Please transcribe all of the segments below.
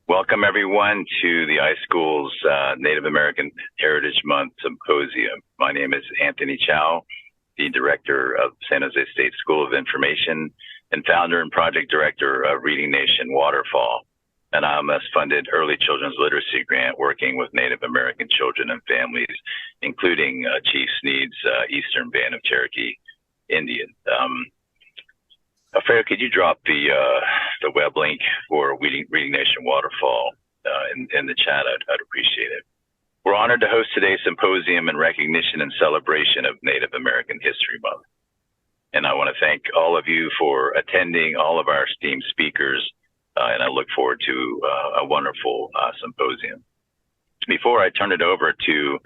Welcome, everyone, to the iSchool's Native American Heritage Month Symposium. My name is Anthony Chow, the director of San Jose State School of Information and founder and project director of Reading Nation Waterfall, an IMS-funded early children's literacy grant working with Native American children and families, including Chief Sneed's Eastern Band of Cherokee Indian. Freya, could you drop the web link for Reading Nation Waterfall in the chat? I'd appreciate it. We're honored to host today's symposium in recognition and celebration of Native American History Month. And I want to thank all of you for attending, all of our esteemed speakers, and I look forward to a wonderful symposium. Before I turn it over to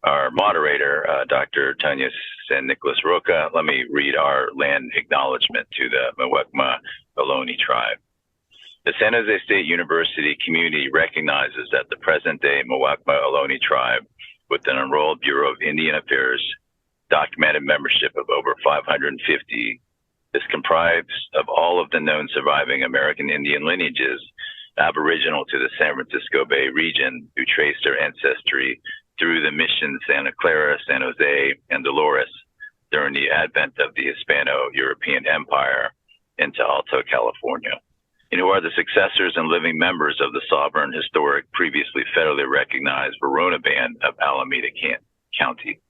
our moderator, Dr. Tanya San Nicolas Roca, let me read our land acknowledgement to the Muwekma Ohlone tribe. The San Jose State University community recognizes that the present-day Muwekma Ohlone tribe, with an enrolled Bureau of Indian Affairs documented membership of over 550, is comprised of all of the known surviving American Indian lineages aboriginal to the San Francisco Bay region who trace their ancestry through the Mission Santa Clara, San Jose, and Dolores during the advent of the Hispano-European Empire into Alto California, and who are the successors and living members of the sovereign, historic, previously federally recognized Verona Band of Alameda County.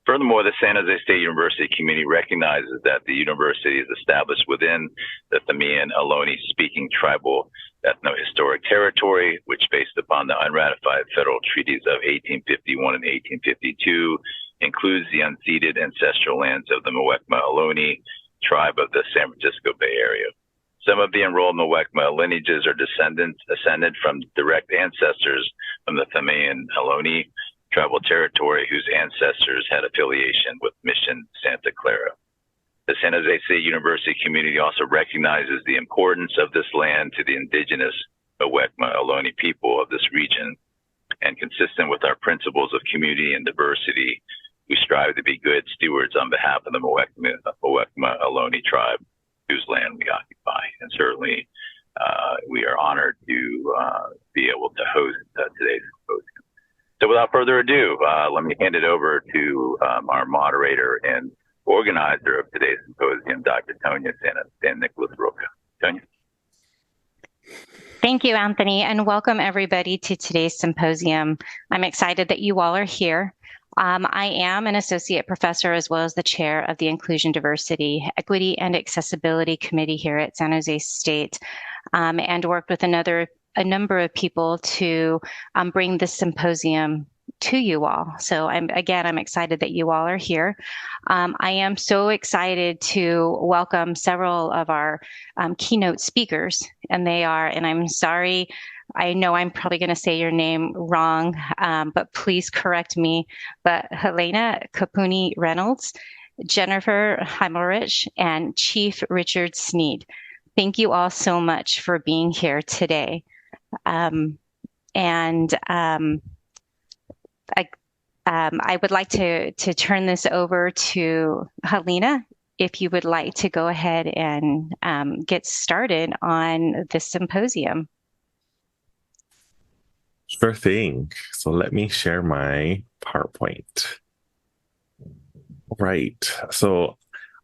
Furthermore, the San Jose State University community recognizes that the university is established within the Tamian Ohlone speaking tribal ethno-historic territory, which, based upon the unratified federal treaties of 1851 and 1852, includes the unceded ancestral lands of the Muwekma Ohlone tribe of the San Francisco Bay Area. Some of the enrolled Muwekma lineages are ascended from direct ancestors from the Tamian Ohlone tribal territory whose ancestors had affiliation with Mission Santa Clara. The San Jose State University community also recognizes the importance of this land to the indigenous Muwekma Ohlone people of this region, and consistent with our principles of community and diversity, we strive to be good stewards on behalf of the Muwekma Ohlone tribe whose land we occupy. And certainly we are honored to be able to host today's symposium. So without further ado, let me hand it over to our moderator and organizer of today's symposium, Dr. Tanya San Nicolas Roca. Tanya. Thank you, Anthony, and welcome everybody to today's symposium. I'm excited that you all are here. I am an associate professor as well as the chair of the Inclusion, Diversity, Equity, and Accessibility Committee here at San Jose State, and worked with a number of people to bring this symposium to you all. So I'm excited that you all are here. I am so excited to welcome several of our keynote speakers, and I'm sorry, I know I'm probably going to say your name wrong, but please correct me. But Helena Kapuni Reynolds, Jennifer Heimelrich, and Chief Richard Sneed. Thank you all so much for being here today. I would like to turn this over to Helena, if you would like to go ahead and get started on the symposium. Sure thing. So let me share my PowerPoint. Right. So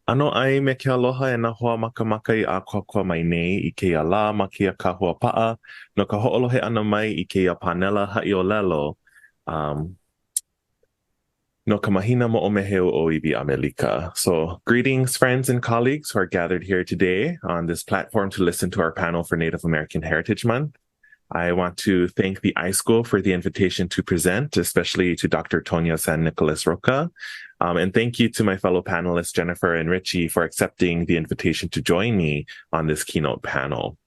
ano ai me ke aloha e na hoa makamaka I a kokoa mai nei I ke ala ma ke kahua paa no ka ho'olohe ana mai I ke panela ha'iolelo no ka mahina mo o meheu o Ibi Amelika. So greetings, friends and colleagues who are gathered here today on this platform to listen to our panel for Native American Heritage Month. I want to thank the iSchool for the invitation to present, especially to Dr. Tonya San Nicolas Roca. And thank you to my fellow panelists, Jennifer and Richie, for accepting the invitation to join me on this keynote panel.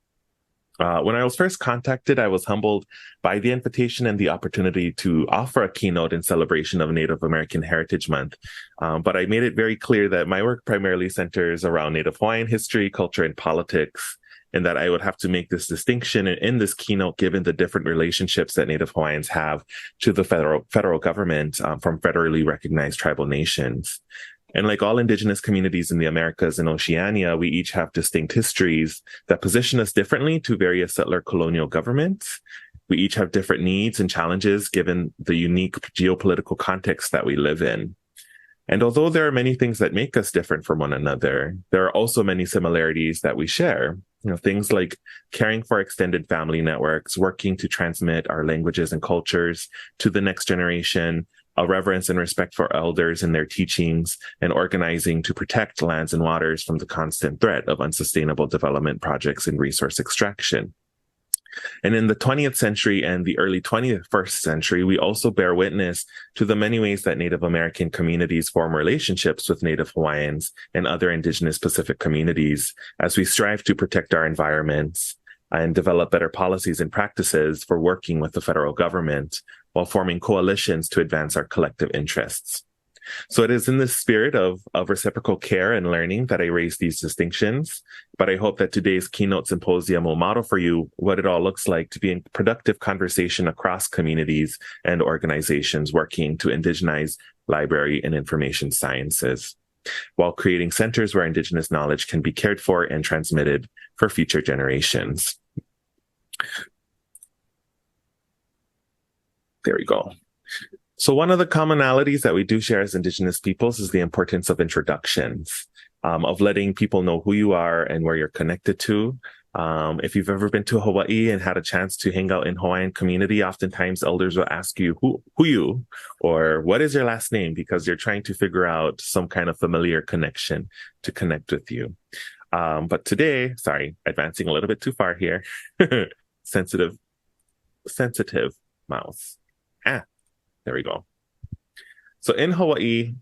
When I was first contacted, I was humbled by the invitation and the opportunity to offer a keynote in celebration of Native American Heritage Month. But I made it very clear that my work primarily centers around Native Hawaiian history, culture, and politics, and that I would have to make this distinction in this keynote given the different relationships that Native Hawaiians have to the federal government from federally recognized tribal nations. And like all Indigenous communities in the Americas and Oceania, we each have distinct histories that position us differently to various settler colonial governments. We each have different needs and challenges given the unique geopolitical context that we live in. And although there are many things that make us different from one another, there are also many similarities that we share. Things like caring for extended family networks, working to transmit our languages and cultures to the next generation, a reverence and respect for elders and their teachings, and organizing to protect lands and waters from the constant threat of unsustainable development projects and resource extraction. And in the 20th century and the early 21st century, we also bear witness to the many ways that Native American communities form relationships with Native Hawaiians and other Indigenous Pacific communities as we strive to protect our environments and develop better policies and practices for working with the federal government while forming coalitions to advance our collective interests. So it is in this spirit of reciprocal care and learning that I raise these distinctions, but I hope that today's keynote symposium will model for you what it all looks like to be in productive conversation across communities and organizations working to indigenize library and information sciences, while creating centers where Indigenous knowledge can be cared for and transmitted for future generations. There we go. So one of the commonalities that we do share as Indigenous peoples is the importance of introductions, of letting people know who you are and where you're connected to. If you've ever been to Hawaii and had a chance to hang out in Hawaiian community, oftentimes elders will ask you, who you, or what is your last name? Because you're trying to figure out some kind of familiar connection to connect with you. But today, sorry, advancing a little bit too far here, sensitive mouse. There we go. So in Hawaii,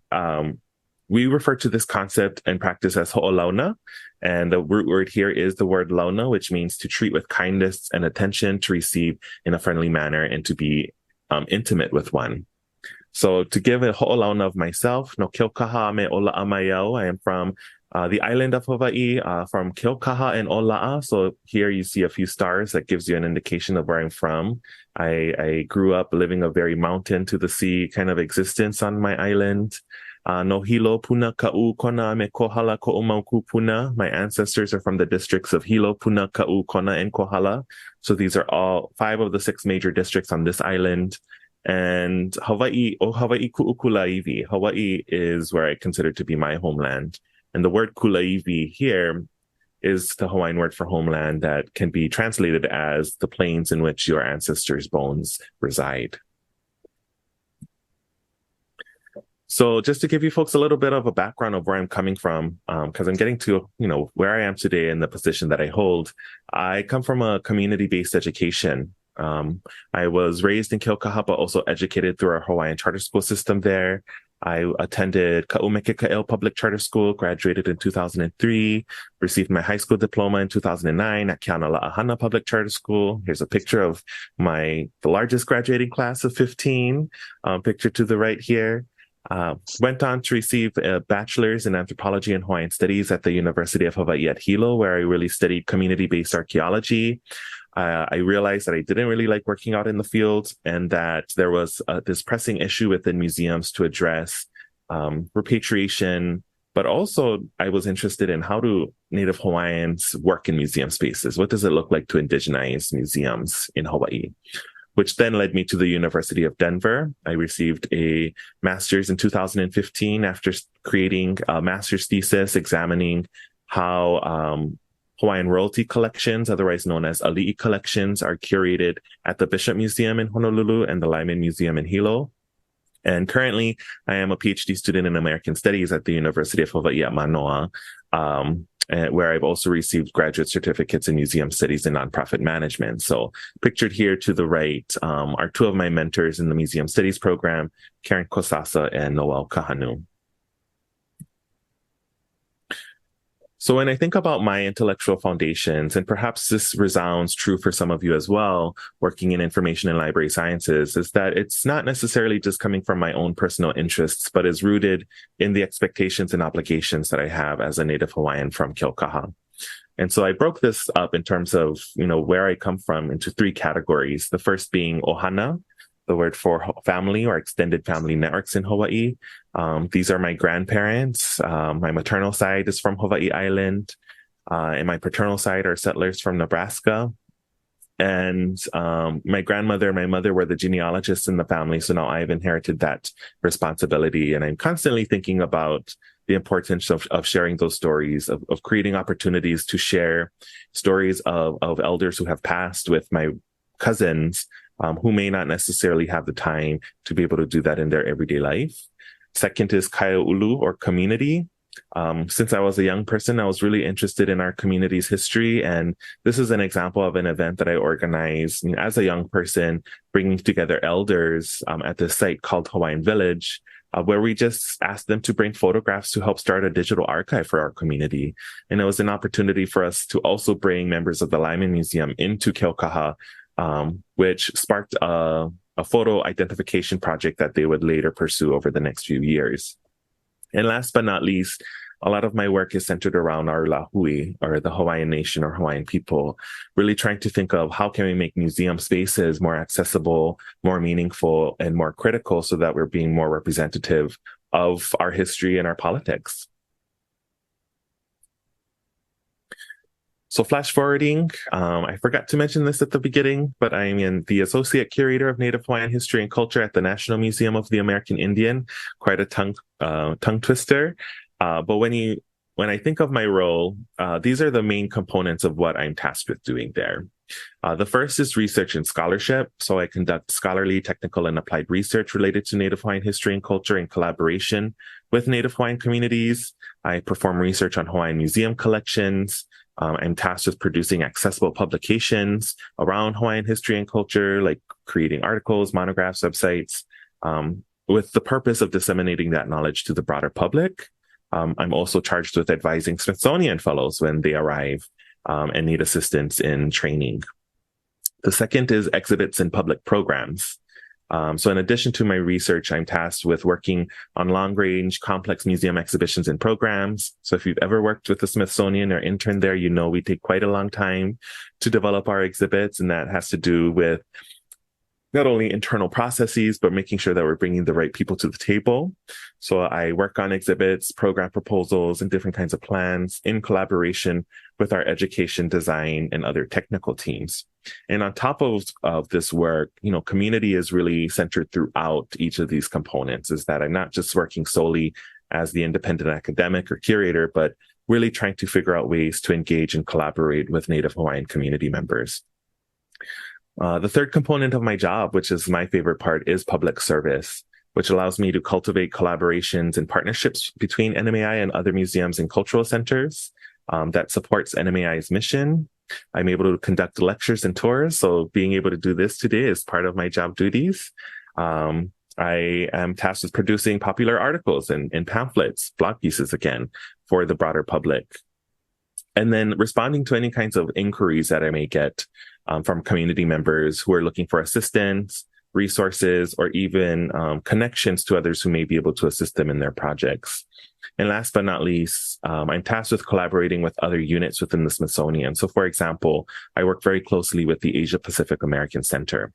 we refer to this concept and practice as ho'olauna. And the root word here is the word launa, which means to treat with kindness and attention, to receive in a friendly manner, and to be intimate with one. So to give a ho'olauna of myself, no Kilkaha me Ola'a Maiau. I am from the island of Hawaii, from Kilkaha and Ola'a. So here you see a few stars that gives you an indication of where I'm from. I grew up living a very mountain to the sea kind of existence on my island. No Hilo, Puna, Ka'u, Kona, me Kohala, Ko'omauku, Puna. My ancestors are from the districts of Hilo, Puna, Ka'u, Kona, and Kohala. So these are all 5 of the 6 major districts on this island. And Hawaii Ku'ukulaiwi. Hawaii is where I consider to be my homeland. And the word kulaiwi here is the Hawaiian word for homeland that can be translated as the plains in which your ancestors' bones reside. So just to give you folks a little bit of a background of where I'm coming from, because I'm getting to, where I am today in the position that I hold, I come from a community-based education. I was raised in Kilkaha, but also educated through our Hawaiian charter school system there. I attended Ka'umekeka'el Public Charter School, graduated in 2003, received my high school diploma in 2009 at Keanala'ahana Public Charter School. Here's a picture of the largest graduating class of 15, picture to the right here. Went on to receive a bachelor's in anthropology and Hawaiian studies at the University of Hawaii at Hilo, where I really studied community-based archaeology. I realized that I didn't really like working out in the field, and that there was this pressing issue within museums to address repatriation, but also I was interested in how do Native Hawaiians work in museum spaces? What does it look like to indigenize museums in Hawaii? Which then led me to the University of Denver. I received a master's in 2015 after creating a master's thesis examining how Hawaiian royalty collections, otherwise known as ali'i collections, are curated at the Bishop Museum in Honolulu and the Lyman Museum in Hilo. And currently, I am a PhD student in American Studies at the University of Hawaii at Manoa, where I've also received graduate certificates in museum studies and nonprofit management. So pictured here to the right are 2 of my mentors in the museum studies program, Karen Kosasa and Noel Kahanu. So when I think about my intellectual foundations, and perhaps this resounds true for some of you as well, working in information and library sciences, is that it's not necessarily just coming from my own personal interests, but is rooted in the expectations and obligations that I have as a Native Hawaiian from Kilkaha. And so I broke this up in terms of, where I come from into 3 categories. The first being ohana, the word for family or extended family networks in Hawaii. These are my grandparents. My maternal side is from Hawaii Island, and my paternal side are settlers from Nebraska. And my grandmother and my mother were the genealogists in the family, so now I've inherited that responsibility. And I'm constantly thinking about the importance of sharing those stories, of creating opportunities to share stories of elders who have passed with my cousins, who may not necessarily have the time to be able to do that in their everyday life. Second is Kaia'ulu, or community. Since I was a young person, I was really interested in our community's history. And this is an example of an event that I organized as a young person, bringing together elders at this site called Hawaiian Village, where we just asked them to bring photographs to help start a digital archive for our community. And it was an opportunity for us to also bring members of the Lyman Museum into Keaukaha, which sparked a photo identification project that they would later pursue over the next few years. And last but not least, a lot of my work is centered around our Lahui, or the Hawaiian nation or Hawaiian people, really trying to think of how can we make museum spaces more accessible, more meaningful, and more critical so that we're being more representative of our history and our politics. So flash forwarding, I forgot to mention this at the beginning, but I am the Associate Curator of Native Hawaiian History and Culture at the National Museum of the American Indian. Quite a tongue twister. But when I think of my role, these are the main components of what I'm tasked with doing there. The first is research and scholarship. So I conduct scholarly, technical, and applied research related to Native Hawaiian history and culture in collaboration with Native Hawaiian communities. I perform research on Hawaiian museum collections. I'm tasked with producing accessible publications around Hawaiian history and culture, like creating articles, monographs, websites, with the purpose of disseminating that knowledge to the broader public. I'm also charged with advising Smithsonian Fellows when they arrive and need assistance in training. The second is exhibits and public programs. So in addition to my research, I'm tasked with working on long-range complex museum exhibitions and programs. So if you've ever worked with the Smithsonian or interned there, you know we take quite a long time to develop our exhibits, and that has to do with not only internal processes, but making sure that we're bringing the right people to the table. So I work on exhibits, program proposals, and different kinds of plans in collaboration with our education, design, and other technical teams. And on top of this work, community is really centered throughout each of these components, is that I'm not just working solely as the independent academic or curator, but really trying to figure out ways to engage and collaborate with Native Hawaiian community members. The third component of my job, which is my favorite part, is public service, which allows me to cultivate collaborations and partnerships between NMAI and other museums and cultural centers that supports NMAI's mission. I'm able to conduct lectures and tours, so being able to do this today is part of my job duties. I am tasked with producing popular articles and pamphlets, blog pieces again, for the broader public. And then responding to any kinds of inquiries that I may get from community members who are looking for assistance, resources, or even connections to others who may be able to assist them in their projects. And last but not least, I'm tasked with collaborating with other units within the Smithsonian. So for example, I work very closely with the Asia Pacific American Center.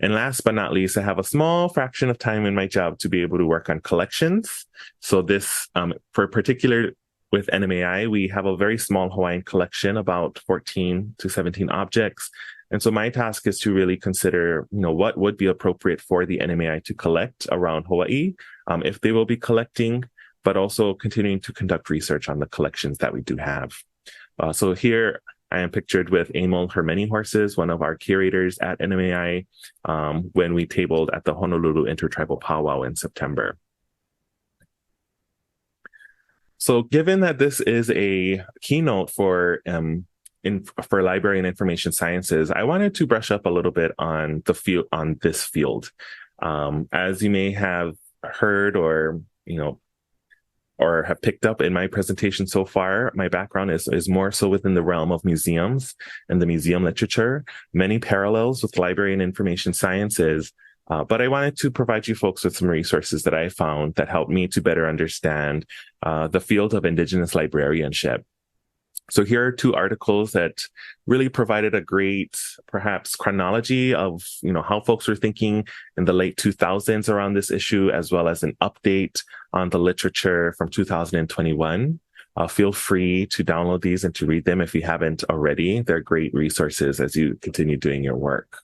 And last but not least, I have a small fraction of time in my job to be able to work on collections. So this, for particular with NMAI, we have a very small Hawaiian collection, about 14 to 17 objects. And so my task is to really consider, what would be appropriate for the NMAI to collect around Hawaii, if they will be collecting, but also continuing to conduct research on the collections that we do have. So here I am pictured with Emil Hermeni horses, one of our curators at NMAI, when we tabled at the Honolulu Intertribal Powwow in September. So given that this is a keynote for library and information sciences, I wanted to brush up a little bit on this field. As you may have heard or have picked up in my presentation so far, my background is more so within the realm of museums and the museum literature, many parallels with library and information sciences. But I wanted to provide you folks with some resources that I found that helped me to better understand the field of Indigenous librarianship. So here are two articles that really provided a great, perhaps, chronology of, how folks were thinking in the late 2000s around this issue, as well as an update on the literature from 2021. Feel free to download these and to read them if you haven't already. They're great resources as you continue doing your work.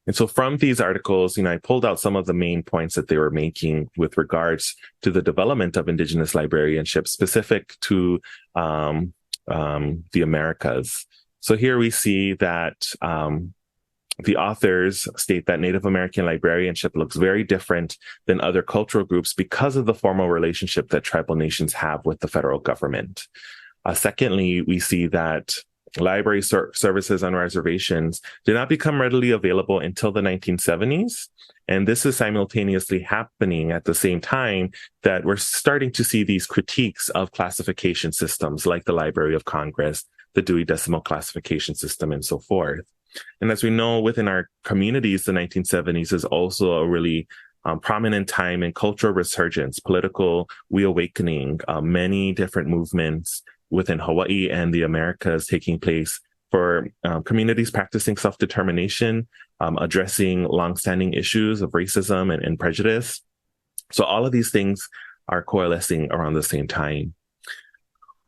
And so from these articles, I pulled out some of the main points that they were making with regards to the development of Indigenous librarianship specific to the Americas. So here we see that the authors state that Native American librarianship looks very different than other cultural groups because of the formal relationship that tribal nations have with the federal government. Secondly, we see that library services on reservations did not become readily available until the 1970s. And this is simultaneously happening at the same time that we're starting to see these critiques of classification systems like the Library of Congress, the Dewey Decimal Classification System, and so forth. And as we know, within our communities, the 1970s is also a really prominent time in cultural resurgence, political reawakening, many different movements within Hawaii and the Americas taking place for communities practicing self-determination, addressing longstanding issues of racism and prejudice. So all of these things are coalescing around the same time.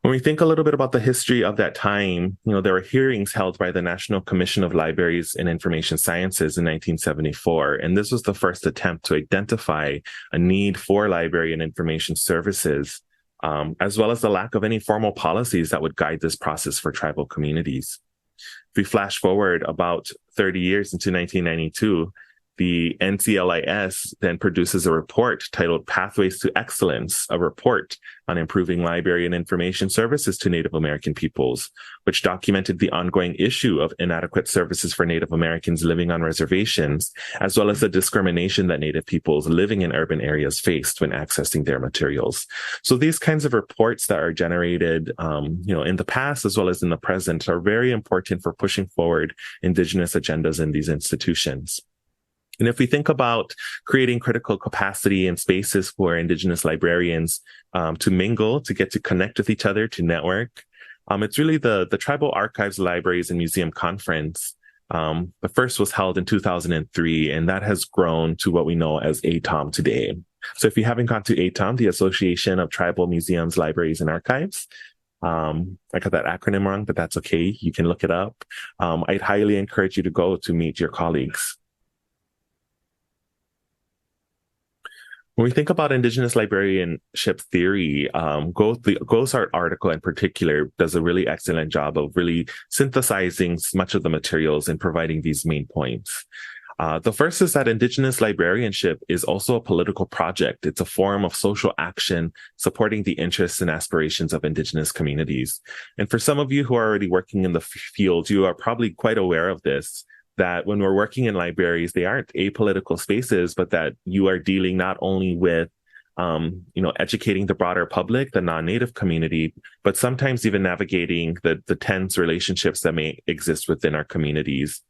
When we think a little bit about the history of that time, there were hearings held by the National Commission of Libraries and Information Sciences in 1974. And this was the first attempt to identify a need for library and information services, as well as the lack of any formal policies that would guide this process for tribal communities. If we flash forward about 30 years into 1992, the NCLIS then produces a report titled Pathways to Excellence, a report on improving library and information services to Native American peoples, which documented the ongoing issue of inadequate services for Native Americans living on reservations, as well as the discrimination that Native peoples living in urban areas faced when accessing their materials. So these kinds of reports that are generated, in the past as well as in the present are very important for pushing forward Indigenous agendas in these institutions. And if we think about creating critical capacity and spaces for Indigenous librarians to mingle, to get to connect with each other, to network, it's really the Tribal Archives, Libraries, and Museum Conference. The first was held in 2003, and that has grown to what we know as ATOM today. So if you haven't gone to ATOM, the Association of Tribal Museums, Libraries, and Archives, I got that acronym wrong, but that's okay. You can look it up. I'd highly encourage you to go to meet your colleagues. When we think about Indigenous librarianship theory, the Gosart article in particular does a really excellent job of really synthesizing much of the materials and providing these main points. The first is that Indigenous librarianship is also a political project. It's a form of social action supporting the interests and aspirations of Indigenous communities. And for some of you who are already working in the field, you are probably quite aware of this, that when we're working in libraries, they aren't apolitical spaces, but that you are dealing not only with, educating the broader public, the non-Native community, but sometimes even navigating the tense relationships that may exist within our communities.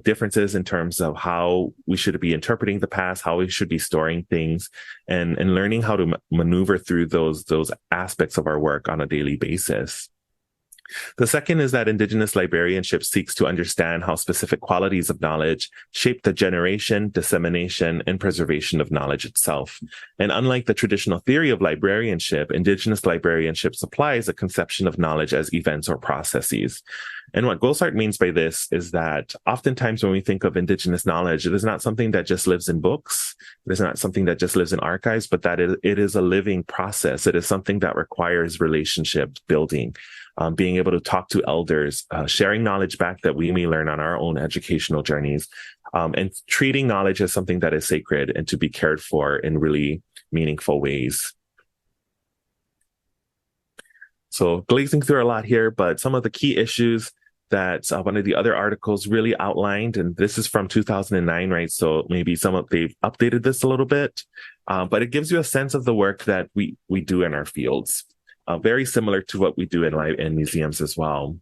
Differences in terms of how we should be interpreting the past, how we should be storing things, and learning how to maneuver through those aspects of our work on a daily basis. The second is that Indigenous librarianship seeks to understand how specific qualities of knowledge shape the generation, dissemination, and preservation of knowledge itself. And unlike the traditional theory of librarianship, Indigenous librarianship supplies a conception of knowledge as events or processes. And what Gosart means by this is that oftentimes when we think of Indigenous knowledge, it is not something that just lives in books. It is not something that just lives in archives, but that it is a living process. It is something that requires relationship building, being able to talk to elders, sharing knowledge back that we may learn on our own educational journeys, and treating knowledge as something that is sacred and to be cared for in really meaningful ways. So glazing through a lot here, but some of the key issues that one of the other articles really outlined, and this is from 2009, right? So maybe they've updated this a little bit, but it gives you a sense of the work that we do in our fields, very similar to what we do in museums as well.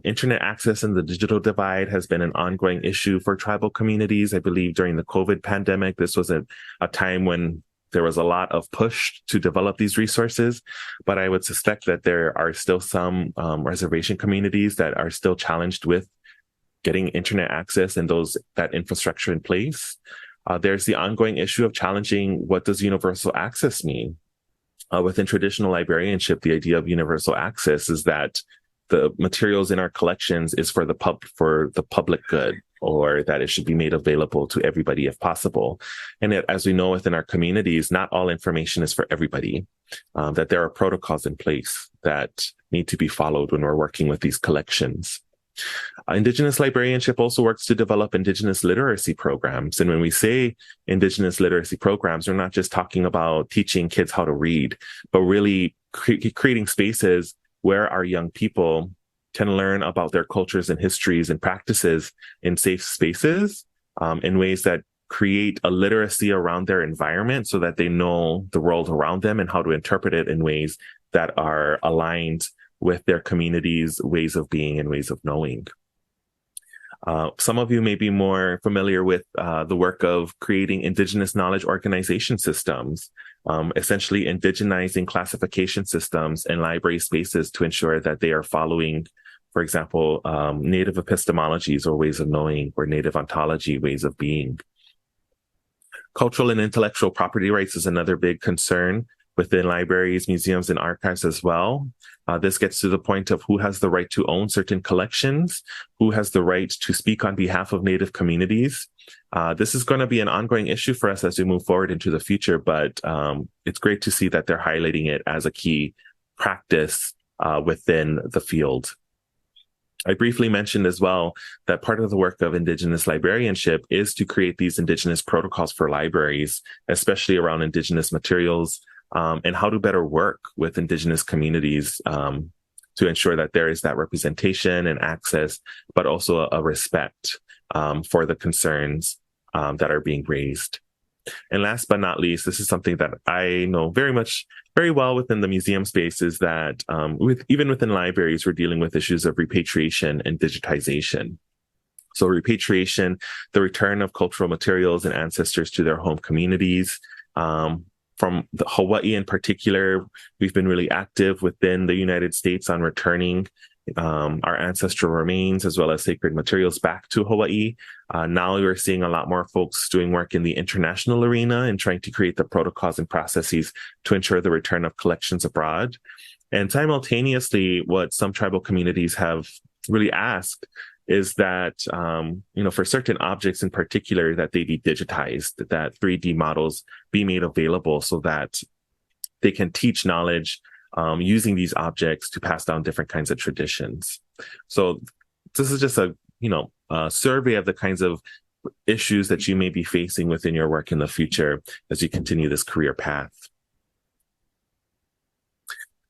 Internet access and the digital divide has been an ongoing issue for tribal communities. I believe during the COVID pandemic, this was a time when there was a lot of push to develop these resources, but I would suspect that there are still some reservation communities that are still challenged with getting internet access and that infrastructure in place. There's the ongoing issue of challenging what does universal access mean? Within traditional librarianship, the idea of universal access is that the materials in our collections is for the public good, or that it should be made available to everybody if possible. And as we know within our communities, not all information is for everybody, that there are protocols in place that need to be followed when we're working with these collections. Indigenous librarianship also works to develop Indigenous literacy programs. And when we say Indigenous literacy programs, we're not just talking about teaching kids how to read, but really creating spaces where our young people can learn about their cultures and histories and practices in safe spaces, in ways that create a literacy around their environment so that they know the world around them and how to interpret it in ways that are aligned with their community's ways of being and ways of knowing. Some of you may be more familiar with the work of creating Indigenous knowledge organization systems, essentially indigenizing classification systems and library spaces to ensure that they are following, for example, Native epistemologies or ways of knowing, or Native ontology ways of being. Cultural and intellectual property rights is another big concern within libraries, museums, and archives as well. This gets to the point of who has the right to own certain collections, who has the right to speak on behalf of Native communities. This is going to be an ongoing issue for us as we move forward into the future, but it's great to see that they're highlighting it as a key practice within the field. I briefly mentioned as well that part of the work of Indigenous librarianship is to create these Indigenous protocols for libraries, especially around Indigenous materials, and how to better work with Indigenous communities to ensure that there is that representation and access, but also a respect for the concerns that are being raised. And last but not least, this is something that I know very well within the museum space, is that even within libraries, we're dealing with issues of repatriation and digitization. So repatriation, the return of cultural materials and ancestors to their home communities. From Hawaii in particular, we've been really active within the United States on returning our ancestral remains as well as sacred materials back to Hawaii. Now we're seeing a lot more folks doing work in the international arena and trying to create the protocols and processes to ensure the return of collections abroad. And simultaneously, what some tribal communities have really asked is that, for certain objects in particular, that they be digitized, that 3D models be made available so that they can teach knowledge using these objects to pass down different kinds of traditions. So this is just a survey of the kinds of issues that you may be facing within your work in the future as you continue this career path.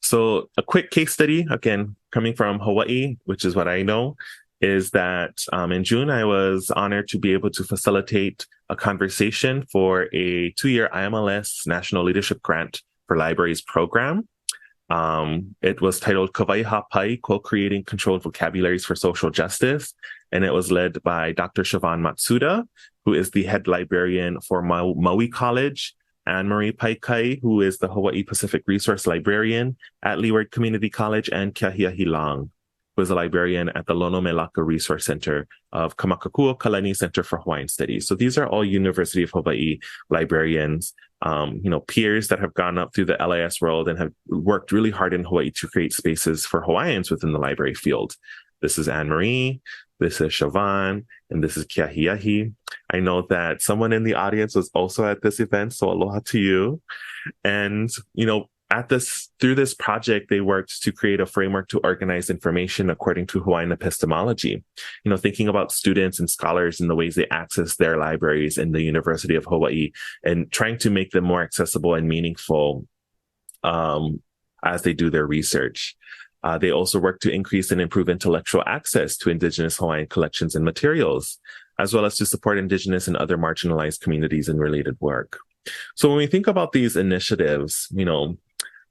So a quick case study, again, coming from Hawaii, which is what I know, is that in June, I was honored to be able to facilitate a conversation for a 2-year IMLS National Leadership Grant for Libraries program. It was titled Kawaiha Pai, Co-Creating Controlled Vocabularies for Social Justice, and it was led by Dr. Siobhan Matsuda, who is the head librarian for Maui College, Anne Marie Paikai, who is the Hawaii Pacific Resource Librarian at Leeward Community College, and Kiahiahi Long, who is a librarian at the Lonomelaka Resource Center of Kamakakua Kalani Center for Hawaiian Studies. So these are all University of Hawaii librarians, peers that have gone up through the LIS world and have worked really hard in Hawaii to create spaces for Hawaiians within the library field. This is Anne Marie, this is Siobhan, and this is Kiahiahi. I know that someone in the audience was also at this event, so aloha to you. And, through this project, they worked to create a framework to organize information according to Hawaiian epistemology, thinking about students and scholars and the ways they access their libraries in the University of Hawaii and trying to make them more accessible and meaningful as they do their research. They also work to increase and improve intellectual access to Indigenous Hawaiian collections and materials, as well as to support Indigenous and other marginalized communities in related work. So when we think about these initiatives,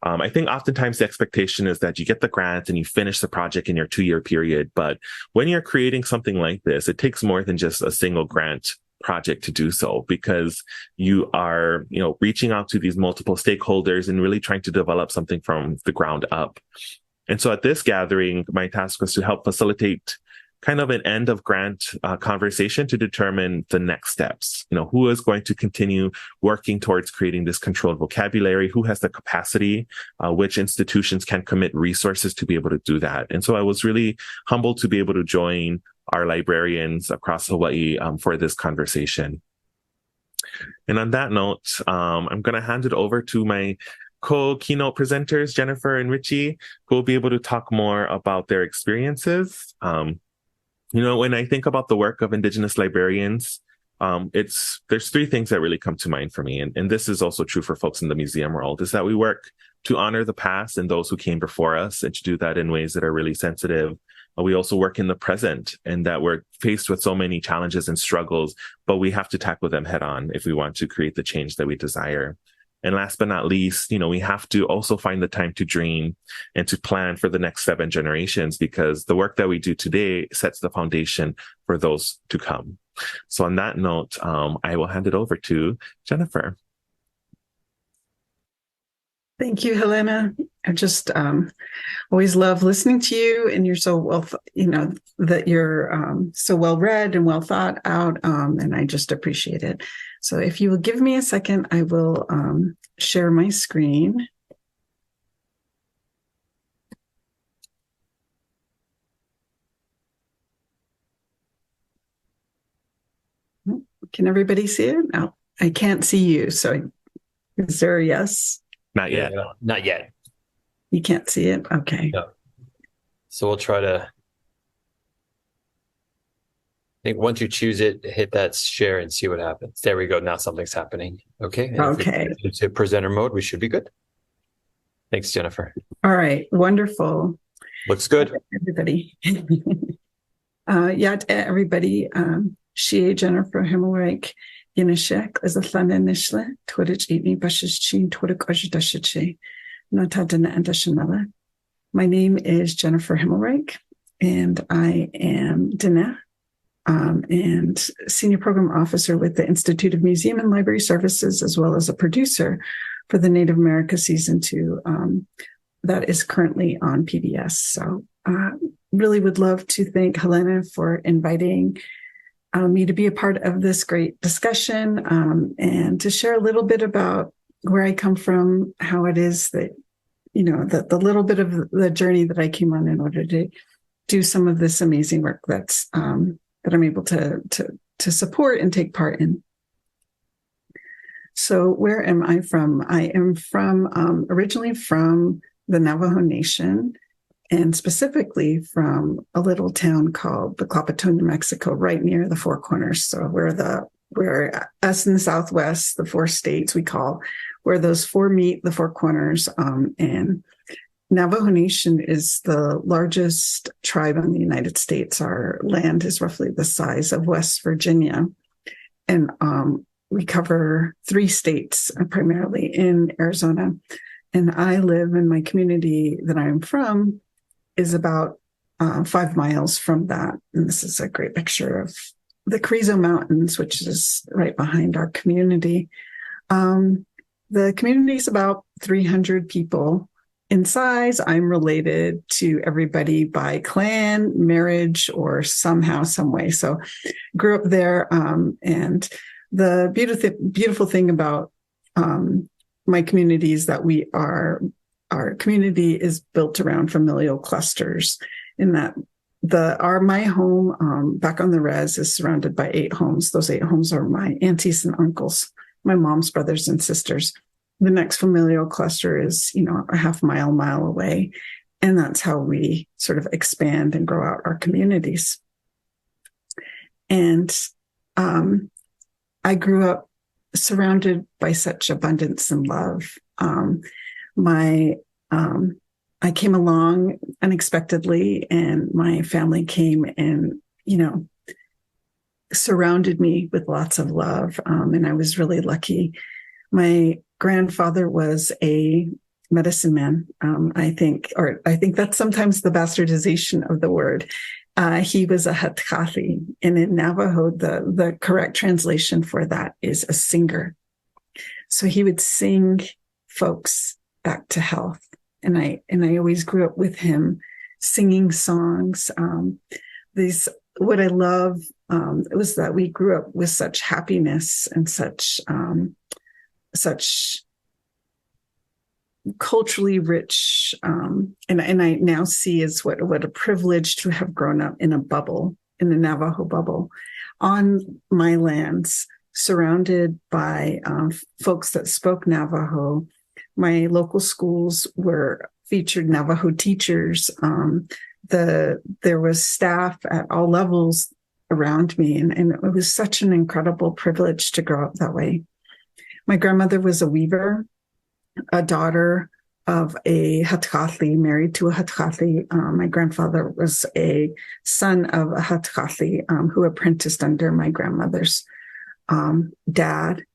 I think oftentimes the expectation is that you get the grant and you finish the project in your 2-year period. But when you're creating something like this, it takes more than just a single grant project to do so, because you are, reaching out to these multiple stakeholders and really trying to develop something from the ground up. And so at this gathering, my task was to help facilitate kind of an end of grant conversation to determine the next steps. Who is going to continue working towards creating this controlled vocabulary? Who has the capacity? Which institutions can commit resources to be able to do that? And so I was really humbled to be able to join our librarians across Hawaii for this conversation. And on that note, I'm going to hand it over to my co-keynote presenters, Jennifer and Richie, who will be able to talk more about their experiences. When I think about the work of Indigenous librarians, there's three things that really come to mind for me. And this is also true for folks in the museum world, is that we work to honor the past and those who came before us, and to do that in ways that are really sensitive. We also work in the present, and that we're faced with so many challenges and struggles, but we have to tackle them head on if we want to create the change that we desire. And last but not least, we have to also find the time to dream and to plan for the next 7 generations, because the work that we do today sets the foundation for those to come. So on that note, I will hand it over to Jennifer. Thank you, Helena. I just always love listening to you, and you're so well, that you're so well read and well thought out, and I just appreciate it. So if you will give me a second, I will share my screen. Can everybody see it? No, I can't see you. So is there a yes? Not yet. Yeah, not yet. You can't see it? Okay. No. So we'll try to, I think once you choose it, hit that share and see what happens. There we go. Now something's happening. Okay. And okay. If we hit presenter mode, we should be good. Thanks, Jennifer. All right. Wonderful. Looks good. Everybody. Everybody. She, Jennifer Himmelreich, Yinishek, as a Thana Nishle, Twitch Eatney Bushes Chin, Twitter Ojidashichi, Natadana and Dashanella. My name is Jennifer Himmelreich, and I am Dana, and Senior Program Officer with the Institute of Museum and Library Services, as well as a producer for the Native America Season 2 that is currently on PBS. So really would love to thank Helena for inviting me to be a part of this great discussion, and to share a little bit about where I come from, how it is that, the little bit of the journey that I came on in order to do some of this amazing work that I'm able to support and take part in. So where am I from? I am from originally from the Navajo Nation, and specifically from a little town called Tlaquepaque, New Mexico, right near the Four Corners. So where us in the Southwest, the 4 states we call, where those 4 meet, the Four Corners. And Navajo Nation is the largest tribe in the United States. Our land is roughly the size of West Virginia. And we cover 3 states, primarily in Arizona. And I live in my community that I'm from is about 5 miles from that. And this is a great picture of the Carrizo Mountains, which is right behind our community. The community is about 300 people in size. I'm related to everybody by clan, marriage, or somehow, some way. So grew up there. And the beautiful thing about my community is that our community is built around familial clusters, in that my home back on the res is surrounded by 8 homes. Those 8 homes are my aunties and uncles, my mom's brothers and sisters. The next familial cluster is, a half mile away. And that's how we sort of expand and grow out our communities. And I grew up surrounded by such abundance and love. I came along unexpectedly, and my family came and, surrounded me with lots of love. And I was really lucky. My grandfather was a medicine man, I think that's sometimes the bastardization of the word. He was a Hatkathi, and in Navajo, the correct translation for that is a singer. So he would sing folks back to health, and I always grew up with him singing songs. What I love was that we grew up with such happiness and such culturally rich, and I now see as what a privilege to have grown up in a bubble, in the Navajo bubble, on my lands, surrounded by folks that spoke Navajo. My local schools were featured Navajo teachers. There was staff at all levels around me, and it was such an incredible privilege to grow up that way. My grandmother was a weaver, a daughter of a Hatkathi, married to a Hatkathi. My grandfather was a son of a Hatkathi who apprenticed under my grandmother's dad.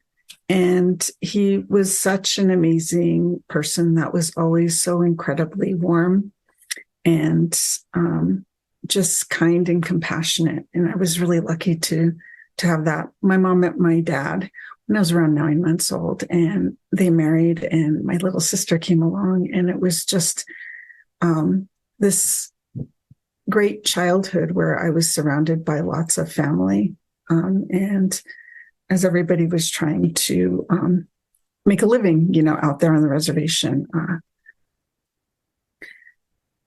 And he was such an amazing person that was always so incredibly warm and just kind and compassionate. And I was really lucky to have that. My mom met my dad when I was around 9 months old, and they married, and my little sister came along, and it was just this great childhood where I was surrounded by lots of family. And as everybody was trying to make a living, out there on the reservation.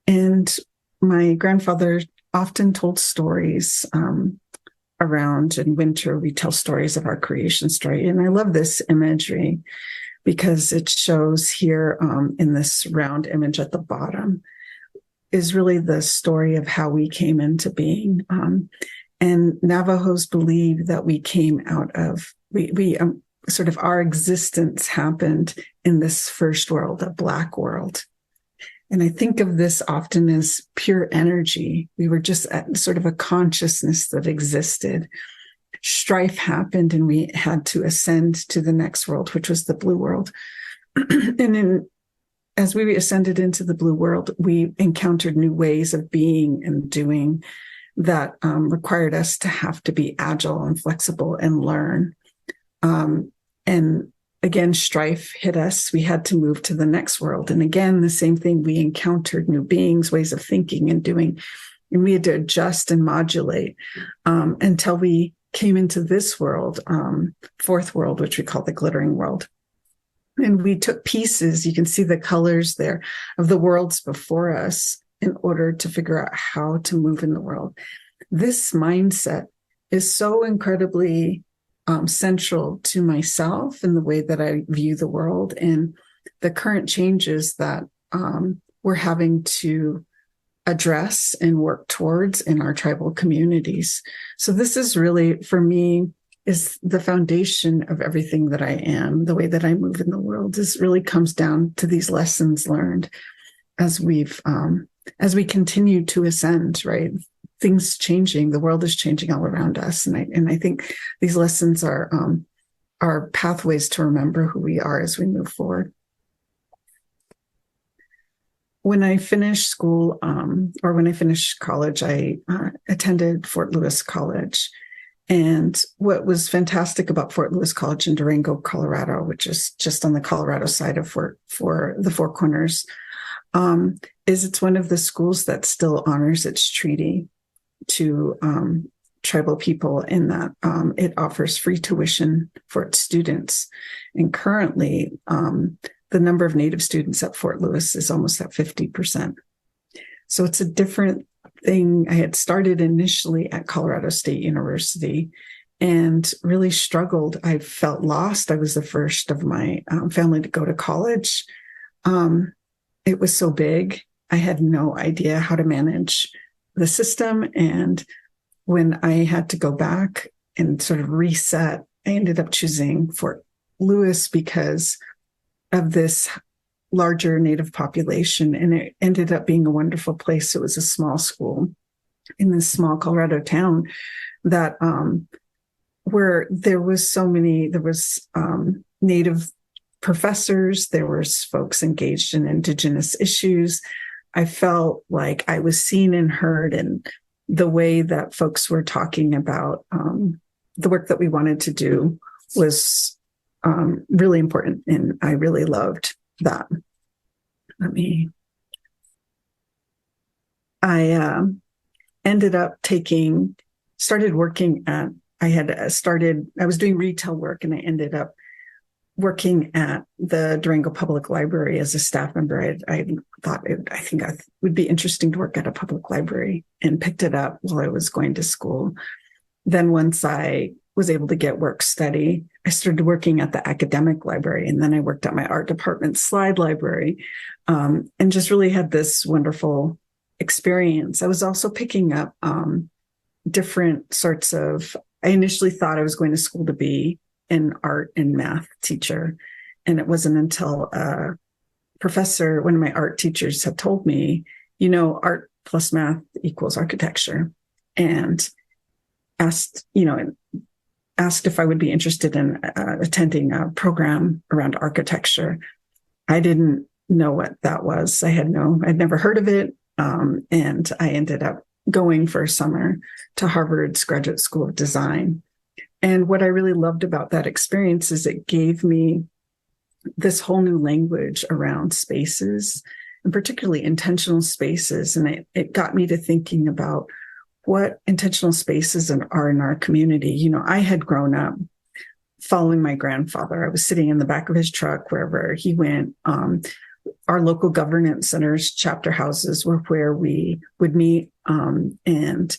And my grandfather often told stories around in winter. We tell stories of our creation story. And I love this imagery because it shows here in this round image at the bottom is really the story of how we came into being. And Navajos believe that we came out of, we sort of our existence happened in this first world, a black world. And I think of this often as pure energy. We were just at sort of a consciousness that existed. Strife happened and we had to ascend to the next world, which was the blue world. And as we ascended into the blue world, we encountered new ways of being and doing that required us to have to be agile and flexible and learn. And again, strife hit us. We had to move to the next world. And again, the same thing, we encountered new beings, ways of thinking and doing, and we had to adjust and modulate until we came into this world, fourth world, which we call the glittering world. And we took pieces, you can see the colors there, of the worlds before us in order to figure out how to move in the world. This mindset is so incredibly central to myself and the way that I view the world and the current changes that we're having to address and work towards in our tribal communities. So this is really, for me, is the foundation of everything that I am. The way that I move in the world is really comes down to these lessons learned as we continue to ascend, right? Things changing, the world is changing all around us. And I think these lessons are pathways to remember who we are as we move forward. When I finished school, or when I finished college, I attended Fort Lewis College. And what was fantastic about Fort Lewis College in Durango, Colorado, which is just on the Colorado side of for the Four Corners, is it's one of the schools that still honors its treaty to tribal people in that it offers free tuition for its students. And currently, the number of Native students at Fort Lewis is almost at 50%. So it's a different thing. I had started initially at Colorado State University and really struggled. I felt lost. I was the first of my family to go to college. It was so big. I had no idea how to manage the system. And when I had to go back and sort of reset, I ended up choosing Fort Lewis because of this larger Native population. And it ended up being a wonderful place. It was a small school in this small Colorado town that where there was Native professors, there was folks engaged in Indigenous issues. I felt like I was seen and heard, and the way that folks were talking about the work that we wanted to do was really important, and I really loved that. I ended up started working at, I was doing retail work, and I ended up working at the Durango Public Library as a staff member. I think it would be interesting to work at a public library, and picked it up while I was going to school. Then once I was able to get work study, I started working at the academic library, and then I worked at my art department slide library, and just really had this wonderful experience. I was also picking up different sorts of, I initially thought I was going to school to be an art and math teacher. And it wasn't until a professor, one of my art teachers, had told me, art plus math equals architecture, and asked if I would be interested in attending a program around architecture. I didn't know what that was. I'd never heard of it. And I ended up going for a summer to Harvard's Graduate School of Design. And what I really loved about that experience is it gave me this whole new language around spaces, and particularly intentional spaces. And it got me to thinking about what intentional spaces are in our community. I had grown up following my grandfather. I was sitting in the back of his truck wherever he went. Our local governance centers, chapter houses, were where we would meet, and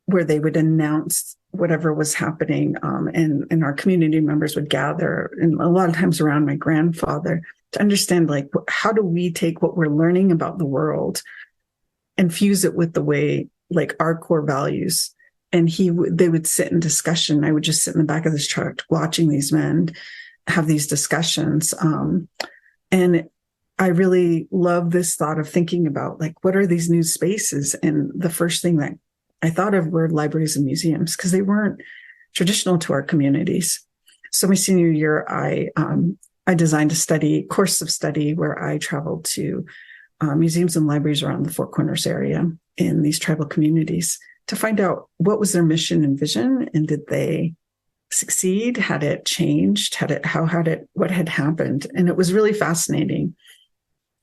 where they would announce whatever was happening, and our community members would gather, and a lot of times around my grandfather, to understand, like, how do we take what we're learning about the world and fuse it with the way, like, our core values. And they would sit in discussion. I would just sit in the back of this truck watching these men have these discussions. And I really love this thought of thinking about, like, what are these new spaces? And the first thing that I thought of were libraries and museums, because they weren't traditional to our communities. So my senior year, I designed a course of study where I traveled to museums and libraries around the Four Corners area in these tribal communities to find out what was their mission and vision, and did they succeed? Had it changed? What had happened? And it was really fascinating.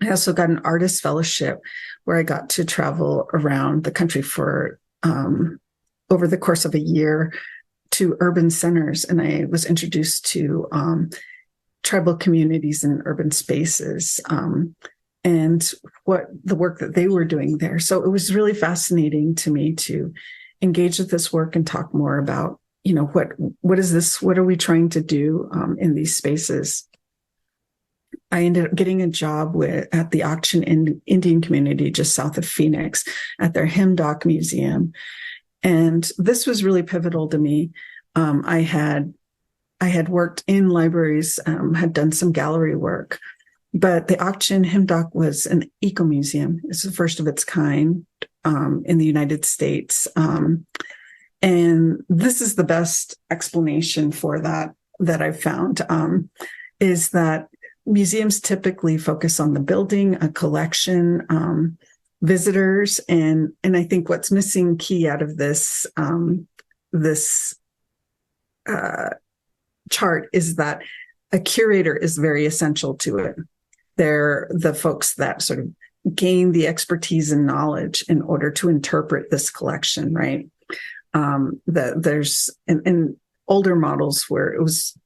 I also got an artist fellowship where I got to travel around the country for over the course of a year to urban centers, and I was introduced to tribal communities and urban spaces, and what the work that they were doing there. So it was really fascinating to me to engage with this work and talk more about, what is this? What are we trying to do in these spaces? I ended up getting a job at the Auction Indian community just south of Phoenix at their Hemdock Museum. And this was really pivotal to me. I had worked in libraries, had done some gallery work, but the Auction Hemdock was an eco-museum. It's the first of its kind in the United States. And this is the best explanation for that I've found, is that museums typically focus on the building, a collection, visitors, and I think what's missing key out of this chart is that a curator is very essential to it. They're the folks that sort of gain the expertise and knowledge in order to interpret this collection, right? There's in older models where it was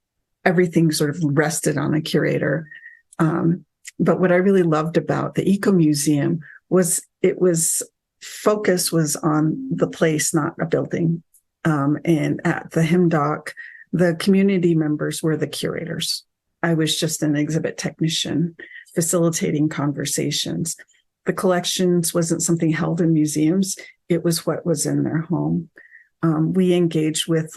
everything sort of rested on a curator. But what I really loved about the Eco Museum was focus was on the place, not a building. And at the Hemdock, the community members were the curators. I was just an exhibit technician facilitating conversations. The collections wasn't something held in museums. It was what was in their home. We engaged with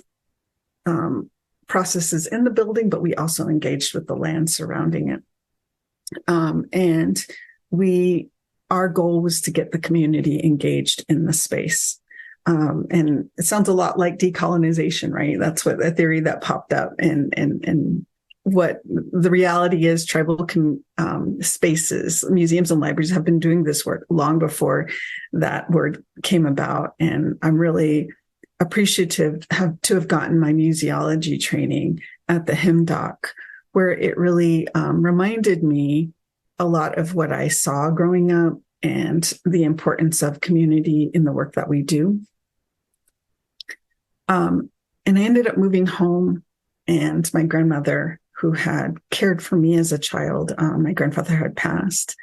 processes in the building, but we also engaged with the land surrounding it. And our goal was to get the community engaged in the space. And it sounds a lot like decolonization, right? That's what a theory that popped up. And what the reality is, tribal spaces, museums and libraries have been doing this work long before that word came about. And I'm really appreciative to have gotten my museology training at the HIMDOC, where it really reminded me a lot of what I saw growing up and the importance of community in the work that we do. And I ended up moving home, and my grandmother, who had cared for me as a child, my grandfather had passed.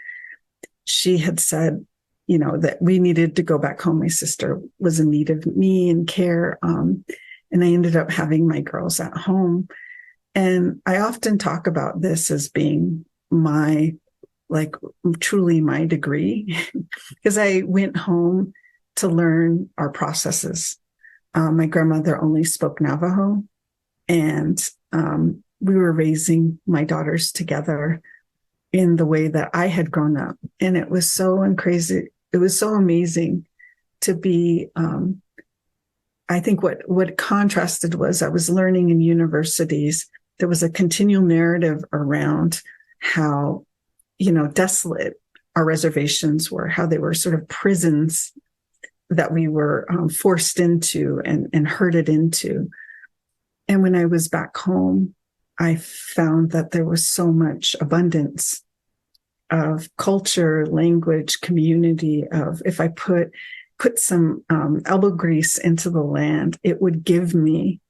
She had said, that we needed to go back home. My sister was in need of me and care. And I ended up having my girls at home. And I often talk about this as being truly my degree, because I went home to learn our processes. My grandmother only spoke Navajo, and we were raising my daughters together in the way that I had grown up. And it was so crazy. It was so amazing to be, I think what contrasted was I was learning in universities. There was a continual narrative around how, desolate our reservations were, how they were sort of prisons that we were forced into and herded into. And when I was back home, I found that there was so much abundance of culture, language, community, of if I put some elbow grease into the land, it would give me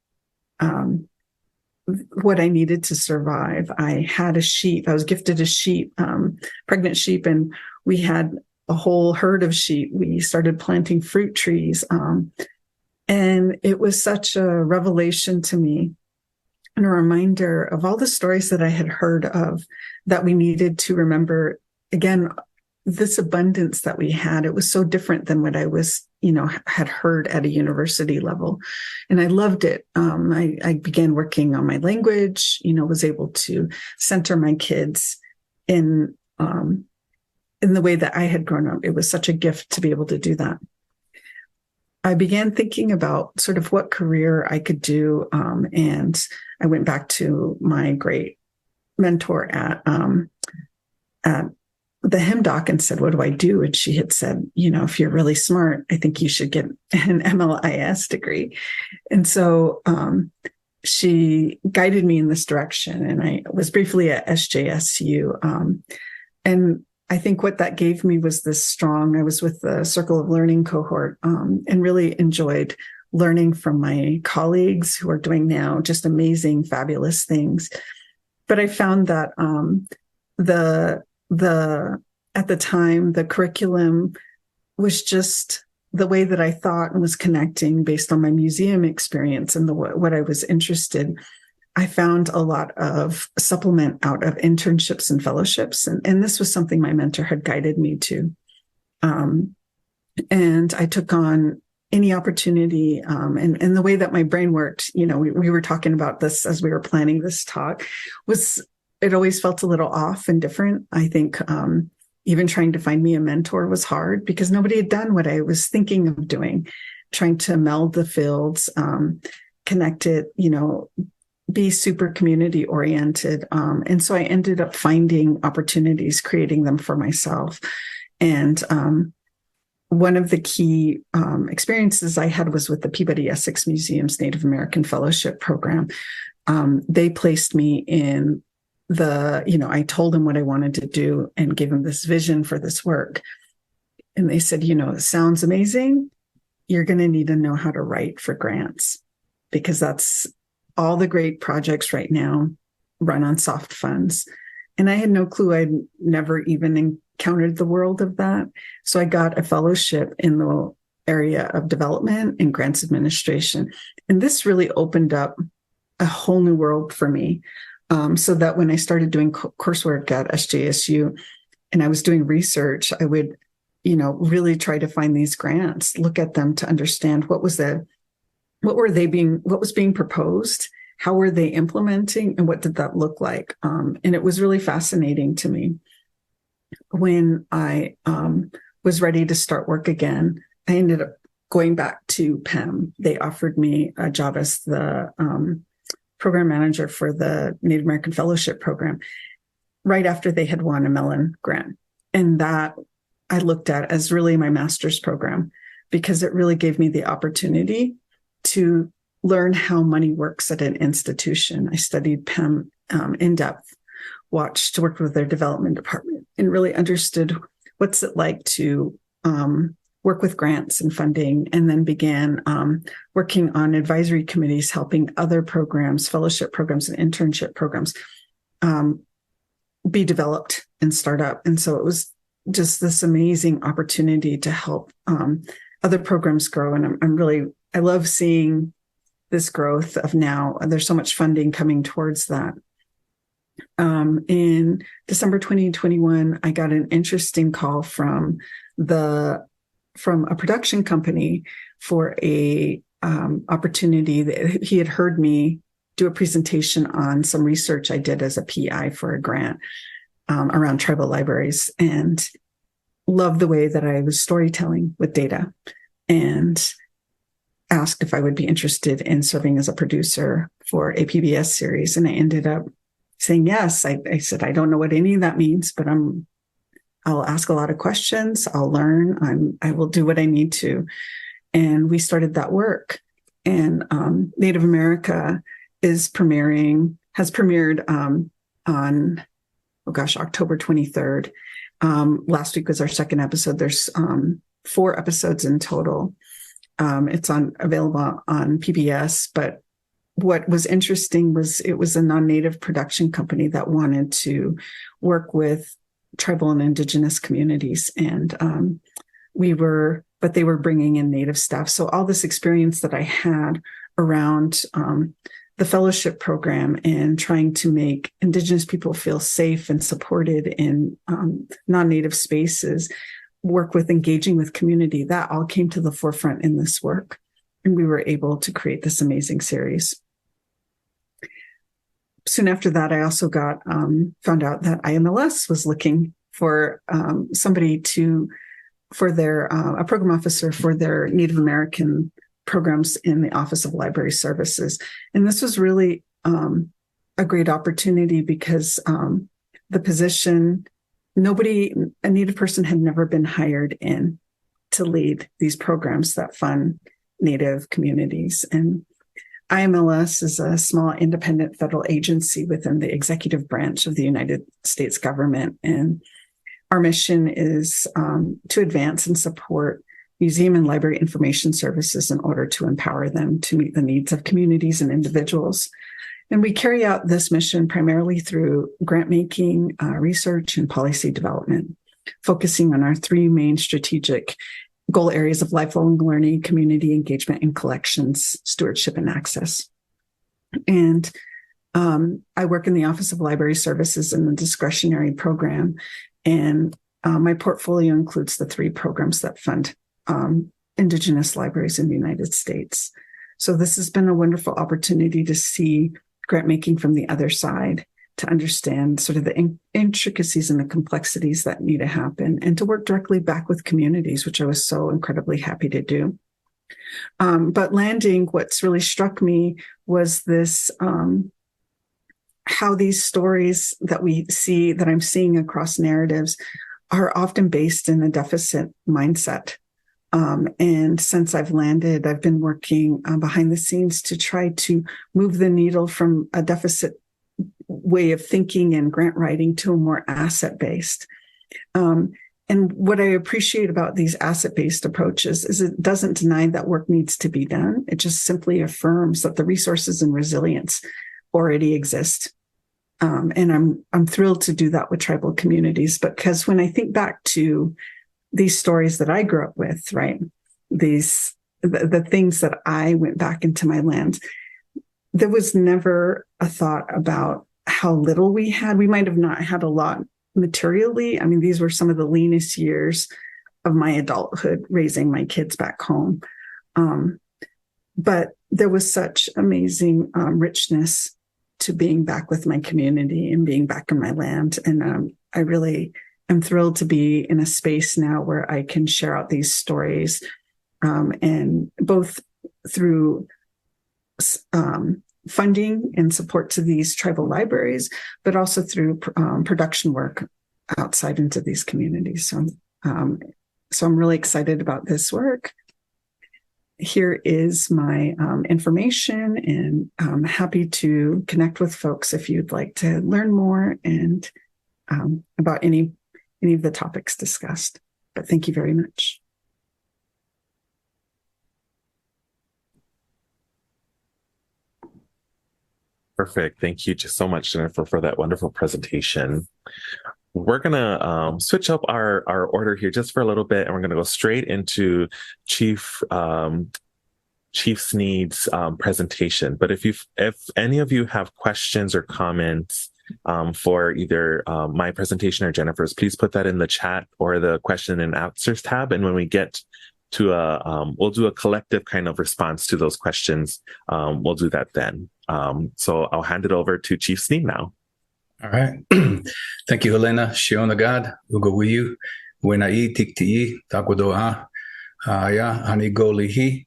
what I needed to survive. I had a sheep. I was gifted a sheep, pregnant sheep, and we had a whole herd of sheep. We started planting fruit trees. And it was such a revelation to me and a reminder of all the stories that I had heard of that we needed to remember. Again, this abundance that we had, it was so different than what I was, had heard at a university level. And I loved it. I began working on my language, was able to center my kids in the way that I had grown up. It was such a gift to be able to do that. I began thinking about sort of what career I could do. And I went back to my great mentor at the HIMDOC and said, what do I do? And she had said, if you're really smart, I think you should get an MLIS degree. And so she guided me in this direction. And I was briefly at SJSU. And I think what that gave me was I was with the Circle of Learning cohort and really enjoyed learning from my colleagues who are doing now just amazing, fabulous things. But I found that at the time, the curriculum was just the way that I thought and was connecting based on my museum experience and what I was interested. I found a lot of supplement out of internships and fellowships. And this was something my mentor had guided me to. And I took on any opportunity. And the way that my brain worked, we were talking about this as we were planning this talk, it always felt a little off and different. I think even trying to find me a mentor was hard because nobody had done what I was thinking of doing, trying to meld the fields, connect it, be super community oriented. And so I ended up finding opportunities, creating them for myself. And one of the key experiences I had was with the Peabody Essex Museum's Native American Fellowship Program. They placed me in I told them what I wanted to do and gave them this vision for this work. And they said, it sounds amazing. You're going to need to know how to write for grants because that's all the great projects right now run on soft funds. And I had no clue. I'd never even encountered the world of that. So I got a fellowship in the area of development and grants administration. And this really opened up a whole new world for me. So that when I started doing coursework at SJSU and I was doing research, I would, really try to find these grants, look at them to understand what was being proposed, how were they implementing, and what did that look like? And it was really fascinating to me. When I was ready to start work again, I ended up going back to PEM. They offered me a job as the program manager for the Native American Fellowship Program right after they had won a Mellon grant. And that I looked at as really my master's program, because it really gave me the opportunity to learn how money works at an institution. I studied PEM in depth, worked with their development department, and really understood what's it like to work with grants and funding, and then began working on advisory committees, helping other programs, fellowship programs and internship programs be developed and start up. And so it was just this amazing opportunity to help other programs grow. And I love seeing this growth of now. There's so much funding coming towards that. In December 2021, I got an interesting call from a production company for a opportunity that he had heard me do a presentation on some research I did as a PI for a grant around tribal libraries, and loved the way that I was storytelling with data, and asked if I would be interested in serving as a producer for a PBS series. And I ended up saying yes. I said, I don't know what any of that means, but I'll ask a lot of questions. I'll learn. I will do what I need to. And we started that work. And Native America has premiered on, October 23rd. Last week was our second episode. There's 4 episodes in total. It's available on PBS, but what was interesting was it was a non-Native production company that wanted to work with tribal and Indigenous communities. And but they were bringing in Native staff. So all this experience that I had around the fellowship program and trying to make Indigenous people feel safe and supported in non-Native spaces, work with engaging with community, that all came to the forefront in this work. And we were able to create this amazing series. Soon after that, I also found out that IMLS was looking for somebody a program officer for their Native American programs in the Office of Library Services. And this was really a great opportunity because the position, a Native person had never been hired in to lead these programs that fund Native communities. And IMLS is a small independent federal agency within the executive branch of the United States government. And our mission is to advance and support museum and library information services in order to empower them to meet the needs of communities and individuals. And we carry out this mission primarily through grant making, research, and policy development, focusing on our 3 main strategic goal areas of lifelong learning, community engagement, and collections, stewardship, and access. And I work in the Office of Library Services in the discretionary program. And my portfolio includes the 3 programs that fund Indigenous libraries in the United States. So this has been a wonderful opportunity to see grant making from the other side, to understand sort of the intricacies and the complexities that need to happen, and to work directly back with communities, which I was so incredibly happy to do. But landing, what's really struck me was this, how these stories that I'm seeing across narratives are often based in a deficit mindset. And since I've landed, I've been working behind the scenes to try to move the needle from a deficit way of thinking and grant writing to a more asset-based. And what I appreciate about these asset-based approaches is it doesn't deny that work needs to be done. It just simply affirms that the resources and resilience already exist. And I'm thrilled to do that with tribal communities, because when I think back to these stories that I grew up with, right, the things that I went back into my land, there was never a thought about how little we had. We might have not had a lot materially. I mean, these were some of the leanest years of my adulthood, raising my kids back home. But there was such amazing richness to being back with my community and being back in my land. And I really am thrilled to be in a space now where I can share out these stories, and both through funding and support to these tribal libraries, but also through production work outside into these communities. So I'm really excited about this work. Here is my information, and I'm happy to connect with folks if you'd like to learn more and about any of the topics discussed. But thank you very much. Perfect. Thank you so much, Jennifer, for that wonderful presentation. We're going to switch up our order here just for a little bit, and we're going to go straight into Chief Sneed's presentation. But if any of you have questions or comments for either my presentation or Jennifer's, please put that in the chat or the question and answers tab. And when we get to we'll do a collective kind of response to those questions. We'll do that then. So I'll hand it over to Chief Sneed now. All right. Thank you, Helena. Shionagad, Ugowiyu, Wenai, Tikti, Takwadoa, Ya, Hanigolihi.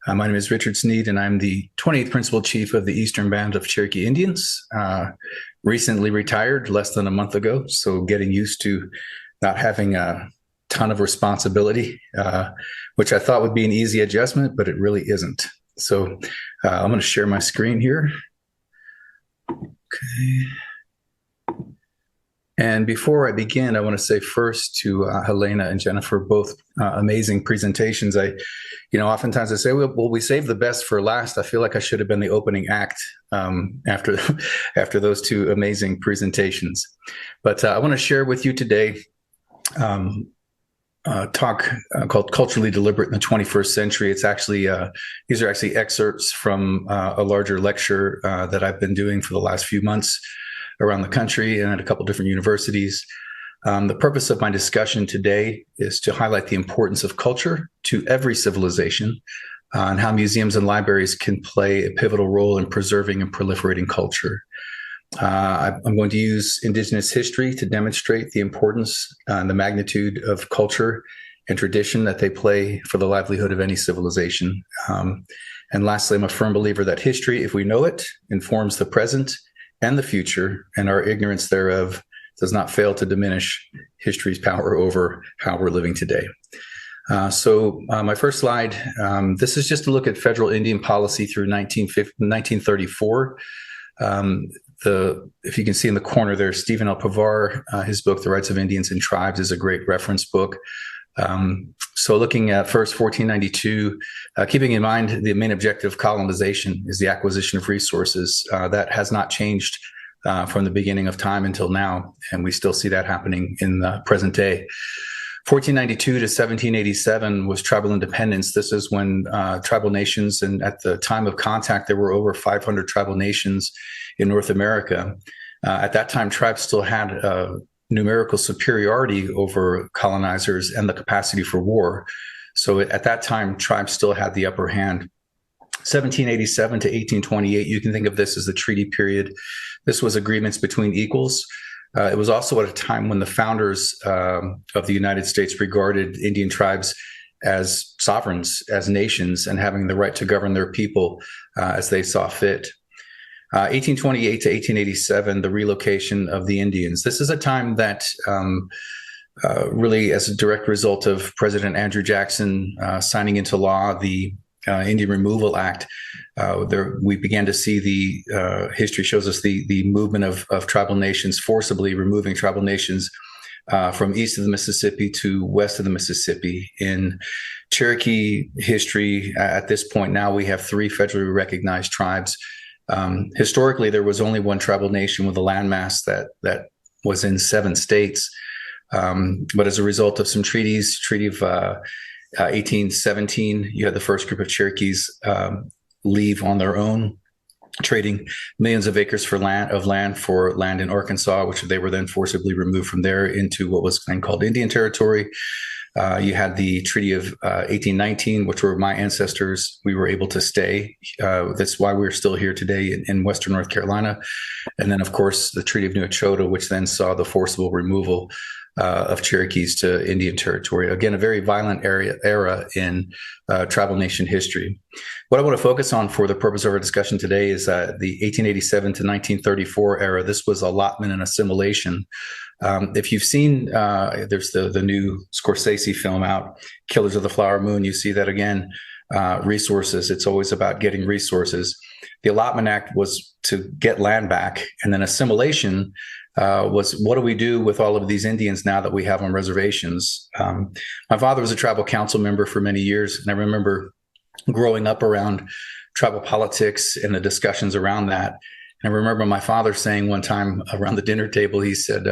My name is Richard Sneed, and I'm the 28th Principal Chief of the Eastern Band of Cherokee Indians. Recently retired less than a month ago, so getting used to not having a ton of responsibility, which I thought would be an easy adjustment, but it really isn't. So I'm going to share my screen here. Okay. And before I begin, I want to say first to Helena and Jennifer, both amazing presentations. Oftentimes I say, well, we saved the best for last. I feel like I should have been the opening act after those two amazing presentations. But I want to share with you today a talk called Culturally Deliberate in the 21st Century. It's actually, these are actually excerpts from a larger lecture that I've been doing for the last few months around the country and at a couple different universities. The purpose of my discussion today is to highlight the importance of culture to every civilization and how museums and libraries can play a pivotal role in preserving and proliferating culture. I'm going to use Indigenous history to demonstrate the importance and the magnitude of culture and tradition that they play for the livelihood of any civilization. And lastly, I'm a firm believer that history, if we know it, informs the present and the future, and our ignorance thereof does not fail to diminish history's power over how we're living today. So my first slide, this is just a look at federal Indian policy through 1934. If you can see in the corner there, Stephen L. Pavar, his book, The Rights of Indians and Tribes, is a great reference book. So looking at first 1492, keeping in mind the main objective of colonization is the acquisition of resources. That has not changed from the beginning of time until now, and we still see that happening in the present day. 1492 to 1787 was tribal independence. This is when tribal nations, and at the time of contact, there were over 500 tribal nations in North America. At that time, tribes still had numerical superiority over colonizers and the capacity for war. So at that time, tribes still had the upper hand. 1787 to 1828, you can think of this as the treaty period. This was agreements between equals. It was also at a time when the founders of the United States regarded Indian tribes as sovereigns, as nations, and having the right to govern their people as they saw fit. 1828 to 1887, the relocation of the Indians. This is a time that really, as a direct result of President Andrew Jackson signing into law the Indian Removal Act, we began to see history shows us the movement of tribal nations, forcibly removing tribal nations from east of the Mississippi to west of the Mississippi. In Cherokee history, at this point now, we have 3 federally recognized tribes. Historically, there was only one tribal nation with a landmass that was in 7 states. But as a result of some treaties, Treaty of 1817, you had the first group of Cherokees leave on their own, trading millions of acres for land in Arkansas, which they were then forcibly removed from there into what was then called Indian Territory. You had the Treaty of 1819, which were my ancestors. We were able to stay. That's why we're still here today in Western North Carolina. And then, of course, the Treaty of New Echota, which then saw the forcible removal of Cherokees to Indian Territory. Again, a very violent era in tribal nation history. What I want to focus on for the purpose of our discussion today is the 1887 to 1934 era. This was allotment and assimilation. If you've seen, there's the new Scorsese film out, Killers of the Flower Moon, you see that again, resources. It's always about getting resources. The Allotment Act was to get land back, and then assimilation was, what do we do with all of these Indians now that we have on reservations? My father was a tribal council member for many years, and I remember growing up around tribal politics and the discussions around that. And I remember my father saying one time around the dinner table, he said,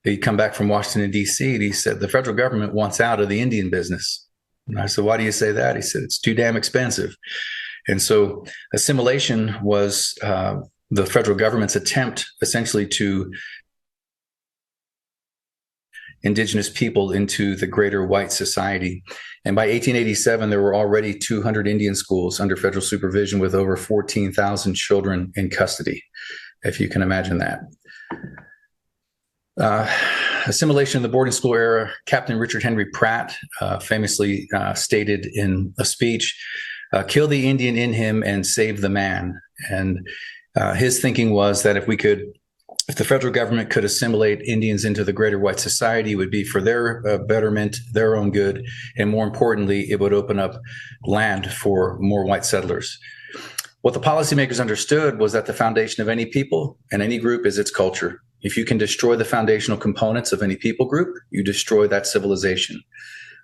he'd come back from Washington, D.C., and he said, the federal government wants out of the Indian business. And I said, why do you say that? He said, it's too damn expensive. And so assimilation was the federal government's attempt essentially to indigenous people into the greater white society. And by 1887, there were already 200 Indian schools under federal supervision with over 14,000 children in custody, if you can imagine that. Assimilation in the boarding school era, Captain Richard Henry Pratt famously stated in a speech, kill the Indian in him and save the man. And his thinking was that if the federal government could assimilate Indians into the greater white society, it would be for their betterment, their own good, and more importantly, it would open up land for more white settlers. What the policymakers understood was that the foundation of any people and any group is its culture. If you can destroy the foundational components of any people group, you destroy that civilization.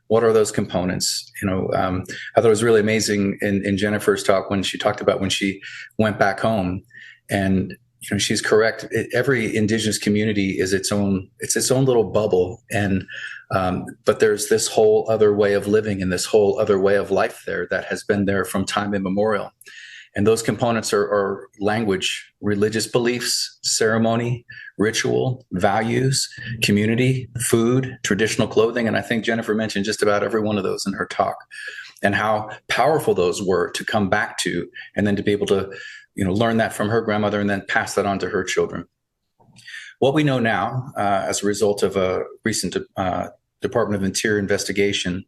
What are those components? I thought it was really amazing in Jennifer's talk when she talked about when she went back home, and she's correct. Every indigenous community is its own little bubble, and but there's this whole other way of living and this whole other way of life there that has been there from time immemorial. And those components are language, religious beliefs, ceremony, ritual, values, community, food, traditional clothing. And I think Jennifer mentioned just about every one of those in her talk, and how powerful those were to come back to, and then to be able to learn that from her grandmother and then pass that on to her children. What we know now, as a result of a recent Department of Interior investigation,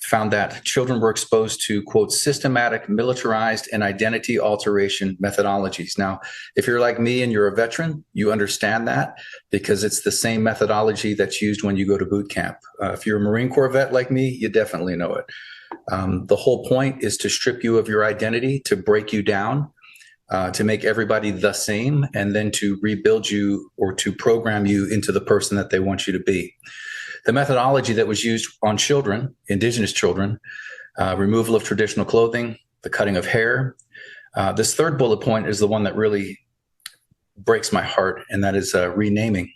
found that children were exposed to, quote, systematic, militarized, and identity alteration methodologies. Now, if you're like me and you're a veteran, you understand that because it's the same methodology that's used when you go to boot camp. If you're a Marine Corps vet like me, you definitely know it. The whole point is to strip you of your identity, to break you down, to make everybody the same, and then to rebuild you or to program you into the person that they want you to be. The methodology that was used on children, indigenous children, removal of traditional clothing, the cutting of hair. This third bullet point is the one that really breaks my heart, and that is renaming.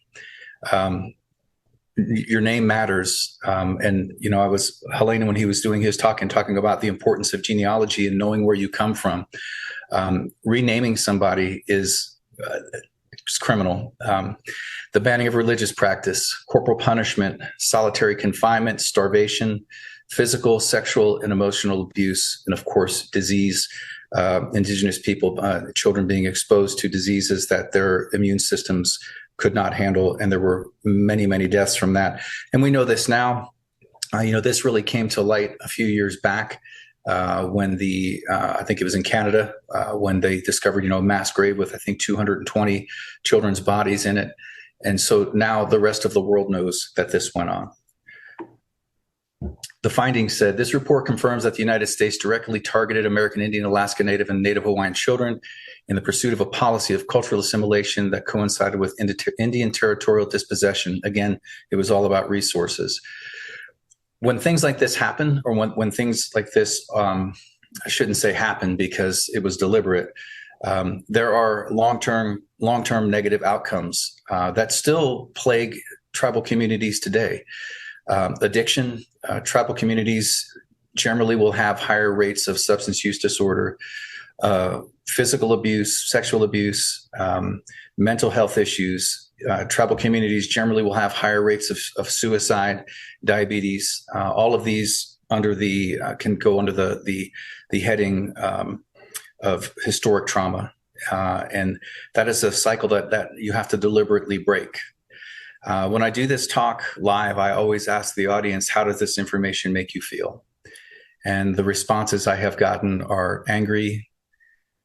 Your name matters. And I was Helena when he was doing his talk and talking about the importance of genealogy and knowing where you come from. Renaming somebody is criminal. The banning of religious practice, corporal punishment, solitary confinement, starvation, physical, sexual, and emotional abuse, and of course, disease. Indigenous people, children being exposed to diseases that their immune systems could not handle, and there were many, many deaths from that. And we know this now. This really came to light a few years back when I think it was in Canada, when they discovered, a mass grave with, I think, 220 children's bodies in it. And so now the rest of the world knows that this went on. The findings said, this report confirms that the United States directly targeted American Indian, Alaska Native, and Native Hawaiian children in the pursuit of a policy of cultural assimilation that coincided with Indian territorial dispossession. Again, it was all about resources. When things like this happen, or when things like this, I shouldn't say happen because it was deliberate, there are long-term negative outcomes that still plague tribal communities today. Addiction, tribal communities generally will have higher rates of substance use disorder, physical abuse, sexual abuse, mental health issues. Tribal communities generally will have higher rates of suicide, diabetes. All of these can go under the heading of historic trauma, and that is a cycle that you have to deliberately break. When I do this talk live, I always ask the audience, how does this information make you feel? And the responses I have gotten are angry,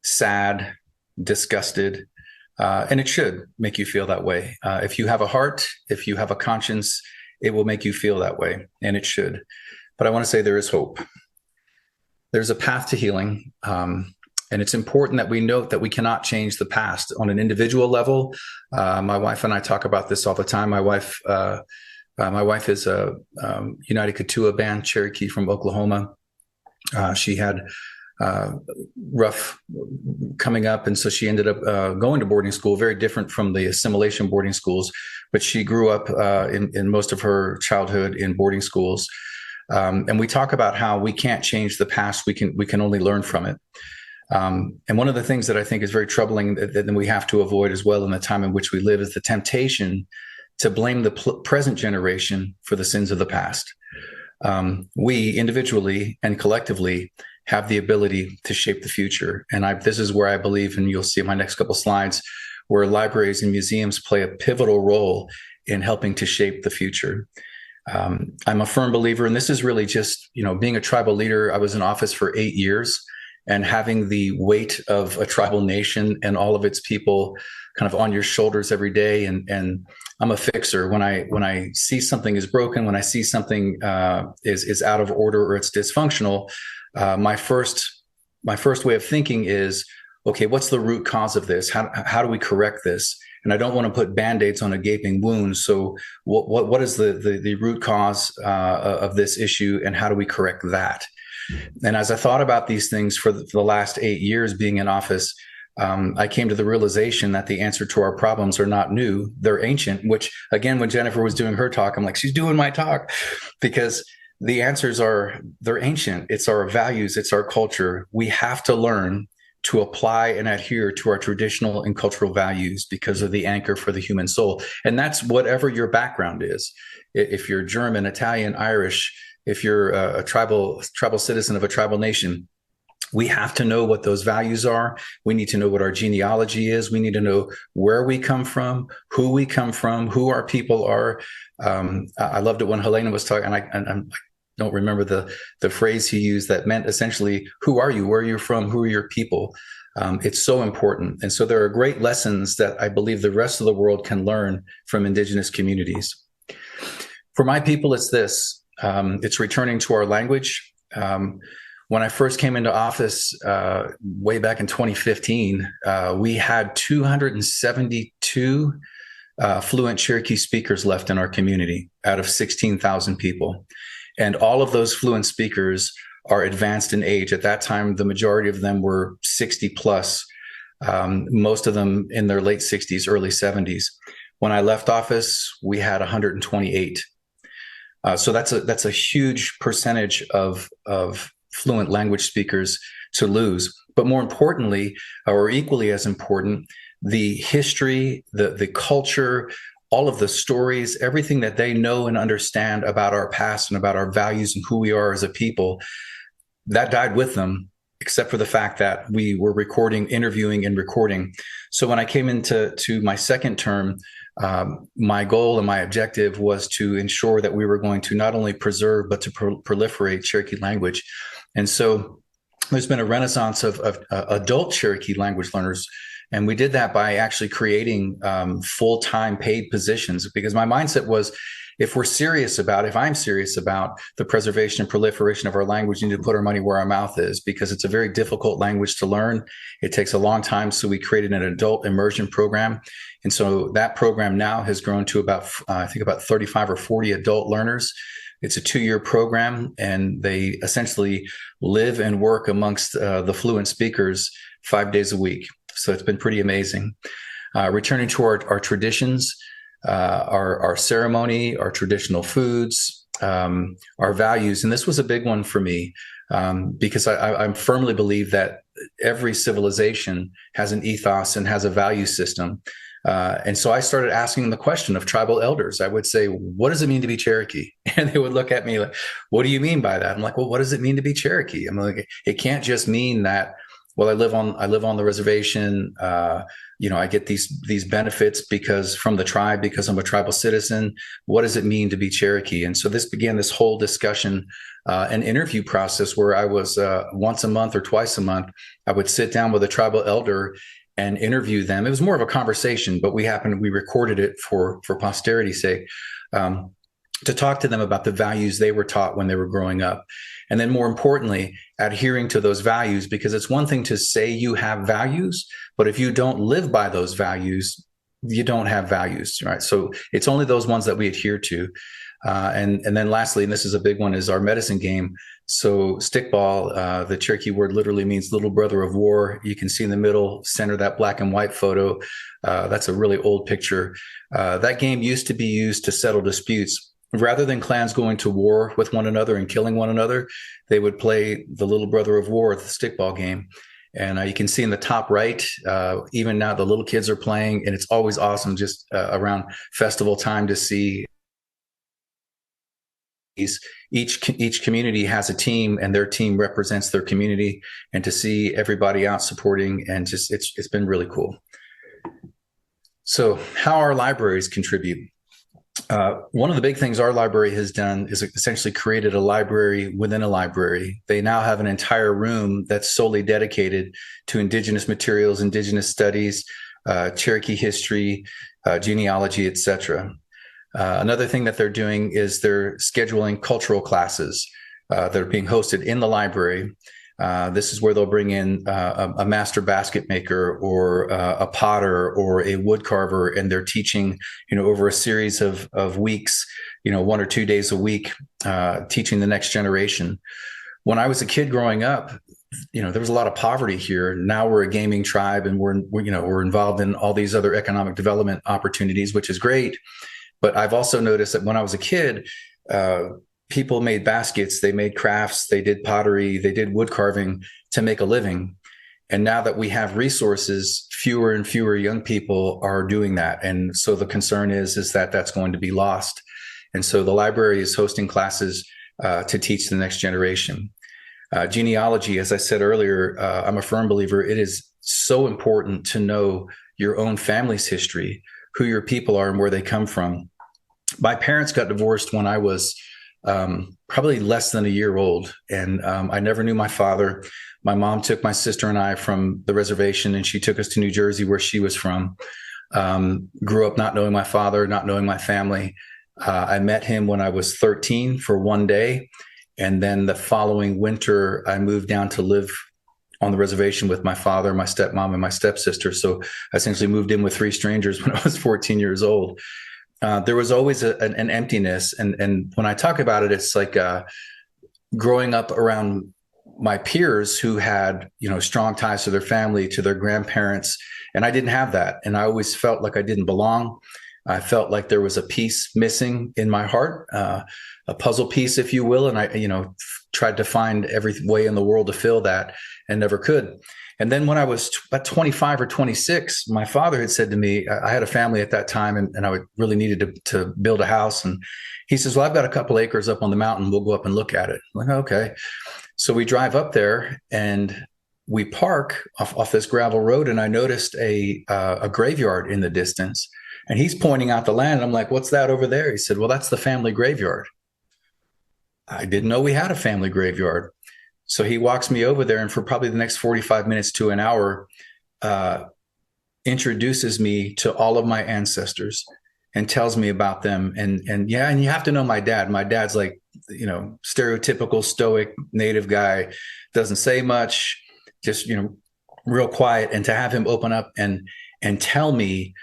sad, disgusted, and it should make you feel that way. If you have a heart, if you have a conscience, it will make you feel that way, and it should. But I want to say there is hope. There's a path to healing, and it's important that we note that we cannot change the past on an individual level. My wife and I talk about this all the time. My wife is a United Ketua band Cherokee from Oklahoma. She had rough coming up, and so she ended up going to boarding school, very different from the assimilation boarding schools, but she grew up in most of her childhood in boarding schools. And we talk about how we can't change the past, we can only learn from it. And one of the things that I think is very troubling that we have to avoid as well in the time in which we live is the temptation to blame the present generation for the sins of the past. We individually and collectively have the ability to shape the future. And this is where I believe, and you'll see in my next couple slides, where libraries and museums play a pivotal role in helping to shape the future. I'm a firm believer, and this is really just, being a tribal leader. I was in office for 8 years, and having the weight of a tribal nation and all of its people kind of on your shoulders every day. And I'm a fixer. When I see something is broken, when I see something is out of order or it's dysfunctional, my first way of thinking is, okay, what's the root cause of this? How do we correct this? And I don't want to put Band-Aids on a gaping wound. So what is the root cause of this issue, and how do we correct that? And as I thought about these things for the last 8 years being in office, I came to the realization that the answer to our problems are not new, they're ancient, which again, when Jennifer was doing her talk, I'm like, she's doing my talk, because the answers they're ancient. It's our values, it's our culture. We have to learn to apply and adhere to our traditional and cultural values because of the anchor for the human soul. And that's whatever your background is. If you're German, Italian, Irish, if you're a tribal citizen of a tribal nation, we have to know what those values are. We need to know what our genealogy is. We need to know where we come from, who our people are. I loved it when Helena was talking, and I don't remember the phrase he used that meant essentially, who are you, where are you from, who are your people? It's so important. And so there are great lessons that I believe the rest of the world can learn from Indigenous communities. For my people, it's this. It's returning to our language. When I first came into office way back in 2015, we had 272 fluent Cherokee speakers left in our community out of 16,000 people. And all of those fluent speakers are advanced in age. At that time, the majority of them were 60 plus, most of them in their late 60s, early 70s. When I left office, we had 128. So that's a huge percentage of fluent language speakers to lose. But more importantly, or equally as important, the history, the culture, all of the stories, everything that they know and understand about our past and about our values and who we are as a people, that died with them, except for the fact that we were interviewing and recording. So when I came into my second term, my goal and my objective was to ensure that we were going to not only preserve, but to proliferate Cherokee language. And so there's been a renaissance of adult Cherokee language learners. And we did that by actually creating full-time paid positions, because my mindset was, if I'm serious about the preservation and proliferation of our language, we need to put our money where our mouth is, because it's a very difficult language to learn. It takes a long time. So we created an adult immersion program. And so that program now has grown to about 35 or 40 adult learners. It's a 2-year program, and they essentially live and work amongst the fluent speakers 5 days a week. So it's been pretty amazing. Returning to our traditions, our ceremony, our traditional foods, our values. And this was a big one for me, because I firmly believe that every civilization has an ethos and has a value system. And so I started asking the question of tribal elders. I would say, what does it mean to be Cherokee? And they would look at me like, what do you mean by that? I'm like, well, what does it mean to be Cherokee? I'm like, it can't just mean that well, I live on the reservation. I get these benefits because from the tribe, because I'm a tribal citizen. What does it mean to be Cherokee? And so this began this whole discussion, an interview process where I was once a month or twice a month, I would sit down with a tribal elder and interview them. It was more of a conversation, but we recorded it for posterity's sake, to talk to them about the values they were taught when they were growing up. And then more importantly, adhering to those values, because it's one thing to say you have values, but if you don't live by those values, you don't have values, right? So it's only those ones that we adhere to. And then lastly, and this is a big one, is our medicine game. So stickball, the Cherokee word literally means little brother of war. You can see in the middle center that black and white photo. That's a really old picture. That game used to be used to settle disputes. Rather than clans going to war with one another and killing one another, they would play the little brother of war, the stickball game. And you can see in the top right, even now the little kids are playing, and it's always awesome just around festival time to see each community has a team, and their team represents their community, and to see everybody out supporting, and just it's been really cool. So how our libraries contribute. One of the big things our library has done is essentially created a library within a library. They now have an entire room that's solely dedicated to Indigenous materials, Indigenous studies, Cherokee history, genealogy, etc. Another thing that they're doing is they're scheduling cultural classes that are being hosted in the library. This is where they'll bring in a master basket maker or a potter or a wood carver, and they're teaching, over a series of weeks, 1 or 2 days a week, teaching the next generation. When I was a kid growing up, there was a lot of poverty here. Now we're a gaming tribe, and we're involved in all these other economic development opportunities, which is great. But I've also noticed that when I was a kid, people made baskets, they made crafts, they did pottery, they did wood carving to make a living. And now that we have resources, fewer and fewer young people are doing that. And so the concern is that that's going to be lost. And so the library is hosting classes to teach the next generation. Genealogy, as I said earlier, I'm a firm believer, it is so important to know your own family's history, who your people are and where they come from. My parents got divorced when I was probably less than a year old. And I never knew my father. My mom took my sister and I from the reservation, and she took us to New Jersey, where she was from. Grew up not knowing my father, not knowing my family. I met him when I was 13 for one day. And then the following winter, I moved down to live on the reservation with my father, my stepmom, and my stepsister. So I essentially moved in with 3 strangers when I was 14 years old. There was always an emptiness. And when I talk about it, it's like growing up around my peers who had, strong ties to their family, to their grandparents. And I didn't have that. And I always felt like I didn't belong. I felt like there was a piece missing in my heart, a puzzle piece, if you will. And I, tried to find every way in the world to fill that and never could. And then when I was about 25 or 26, my father had said to me, I had a family at that time, and I really needed to build a house. And he says, well, I've got a couple acres up on the mountain. We'll go up and look at it. I'm like, okay. So we drive up there and we park off this gravel road. And I noticed a graveyard in the distance. And he's pointing out the land. I'm like, what's that over there? He said, well, that's the family graveyard. I didn't know we had a family graveyard. So he walks me over there, and for probably the next 45 minutes to an hour, introduces me to all of my ancestors and tells me about them. And you have to know my dad. My dad's like, stereotypical stoic native guy, doesn't say much, just, real quiet. And to have him open up and tell me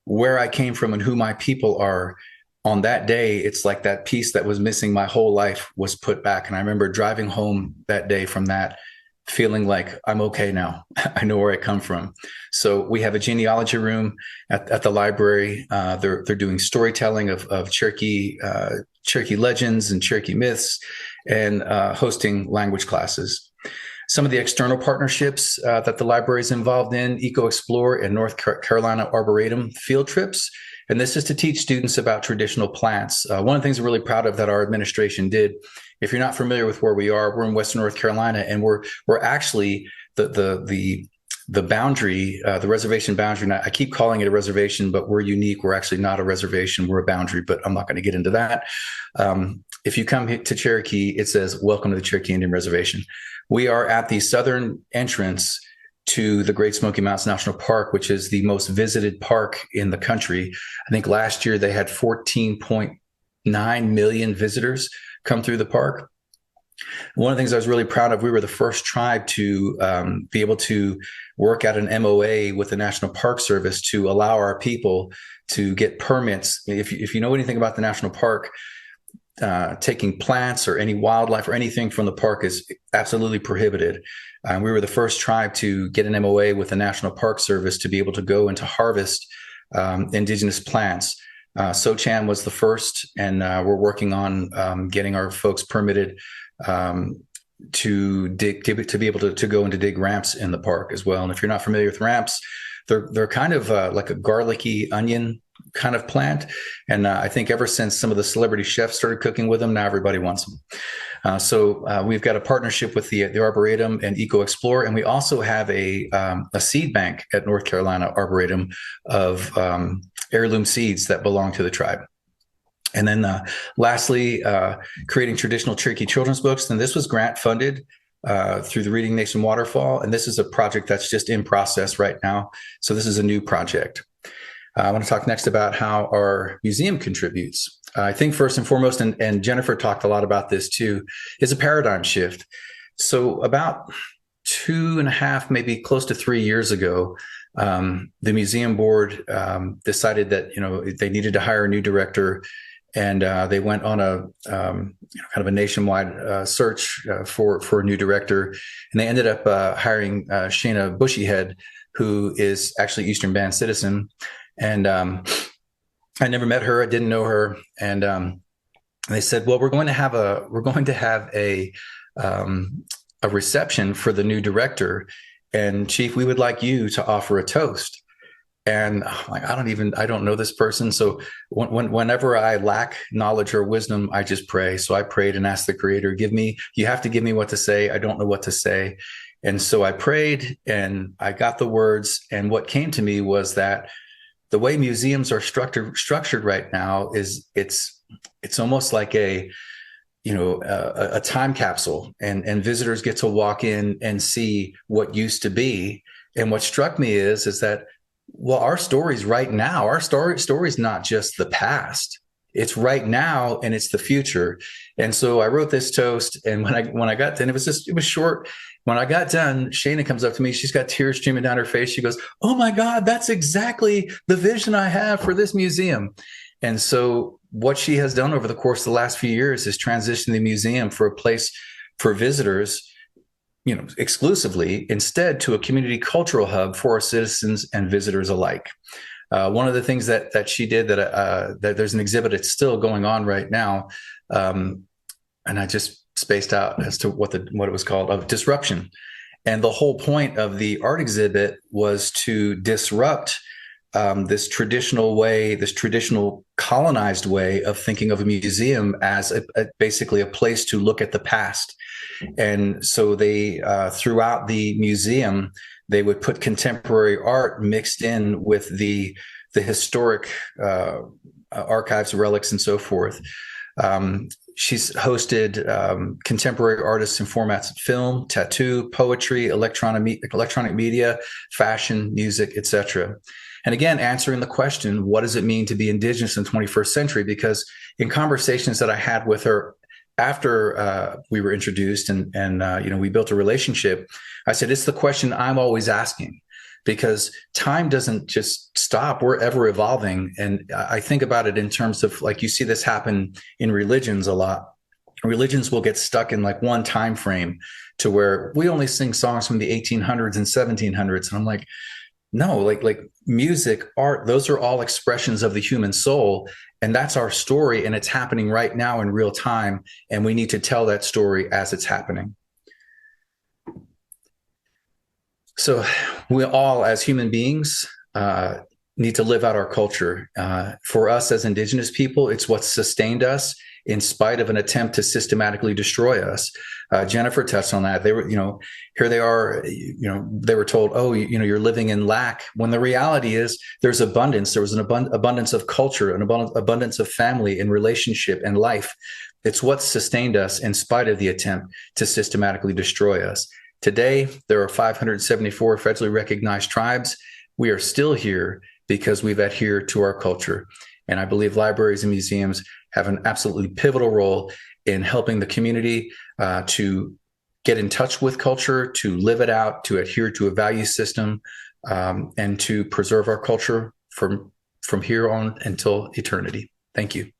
where I came from and who my people are, on that day, it's like that piece that was missing my whole life was put back. And I remember driving home that day from that, feeling like I'm okay now. I know where I come from. So we have a genealogy room at the library. They're doing storytelling of Cherokee legends and Cherokee myths, and hosting language classes. Some of the external partnerships that the library is involved in: Eco Explore and North Carolina Arboretum field trips. And this is to teach students about traditional plants. One of the things I'm really proud of that our administration did If you're not familiar with where we are, we're in Western North Carolina, and we're actually the boundary, the reservation boundary. And I keep calling it a reservation, but we're unique. We're actually not a reservation. We're a boundary, but I'm not going to get into that. If you come to Cherokee, it says, "Welcome to the Cherokee Indian Reservation." We are at the southern entrance to the Great Smoky Mountains National Park, which is the most visited park in the country. I think last year they had 14.9 million visitors come through the park. One of the things I was really proud of, we were the first tribe to be able to work out an MOA with the National Park Service to allow our people to get permits. If you know anything about the national park, taking plants or any wildlife or anything from the park is absolutely prohibited. We were the first tribe to get an MOA with the National Park Service to be able to go and to harvest indigenous plants. Sochan was the first, and we're working on getting our folks permitted to be able to go and to dig ramps in the park as well. And if you're not familiar with ramps, they're kind of like a garlicky onion kind of plant. And I think ever since some of the celebrity chefs started cooking with them, now everybody wants them. So we've got a partnership with the Arboretum and Eco Explore, and we also have a seed bank at North Carolina Arboretum of heirloom seeds that belong to the tribe. And then lastly, creating traditional Cherokee children's books. And this was grant funded through the Reading Nation Waterfall. And this is a project that's just in process right now. So this is a new project. I want to talk next about how our museum contributes. I think first and foremost, and Jennifer talked a lot about this too, is a paradigm shift. So about 2.5, maybe close to 3 years ago, the museum board decided that they needed to hire a new director, and they went on a kind of a nationwide search for a new director, and they ended up hiring Shana Bushyhead, who is actually Eastern Band citizen. And I never met her. I didn't know her. And they said, well, we're going to have a reception for the new director. And Chief, we would like you to offer a toast. And I'm like, I don't know this person. So whenever I lack knowledge or wisdom, I just pray. So I prayed and asked the Creator, you have to give me what to say. I don't know what to say. And so I prayed and I got the words. And what came to me was that the way museums are structured right now is it's almost like a time capsule, and visitors get to walk in and see what used to be. And what struck me is that, well, our stories right now, our story's not just the past. It's right now and it's the future. And so I wrote this toast, and when I got done, it was short. When I got done, Shana comes up to me. She's got tears streaming down her face. She goes, "Oh my God, that's exactly the vision I have for this museum." And so what she has done over the course of the last few years is transition the museum for a place for visitors, exclusively, instead to a community cultural hub for our citizens and visitors alike. One of the things that she did that there's an exhibit that's still going on right now, and I just spaced out as to what it was called, of disruption. And the whole point of the art exhibit was to disrupt this traditional colonized way of thinking of a museum as basically a place to look at the past. And so they, throughout the museum, they would put contemporary art mixed in with the historic archives, relics, and so forth. She's hosted contemporary artists in formats of film, tattoo, poetry, electronic media, fashion, music, etc. And again, answering the question, what does it mean to be Indigenous in the 21st century? Because in conversations that I had with her after we were introduced and we built a relationship, I said, it's the question I'm always asking, because time doesn't just stop. We're ever evolving. And I think about it in terms of, like, you see this happen in religions a lot. Religions will get stuck in like one time frame to where we only sing songs from the 1800s and 1700s. And I'm like, no, like music, art, those are all expressions of the human soul. And that's our story. And it's happening right now in real time. And we need to tell that story as it's happening. So we all, as human beings, need to live out our culture. For us as Indigenous people, it's what sustained us. in spite of an attempt to systematically destroy us. Jennifer touched on that. They were, here they are, they were told, oh, you're living in lack, when the reality is there's abundance. There was an abundance of culture, an abundance of family and relationship and life. It's what sustained us in spite of the attempt to systematically destroy us. Today, there are 574 federally recognized tribes. We are still here because we've adhered to our culture. And I believe libraries and museums have an absolutely pivotal role in helping the community to get in touch with culture, to live it out, to adhere to a value system, and to preserve our culture from here on until eternity. Thank you.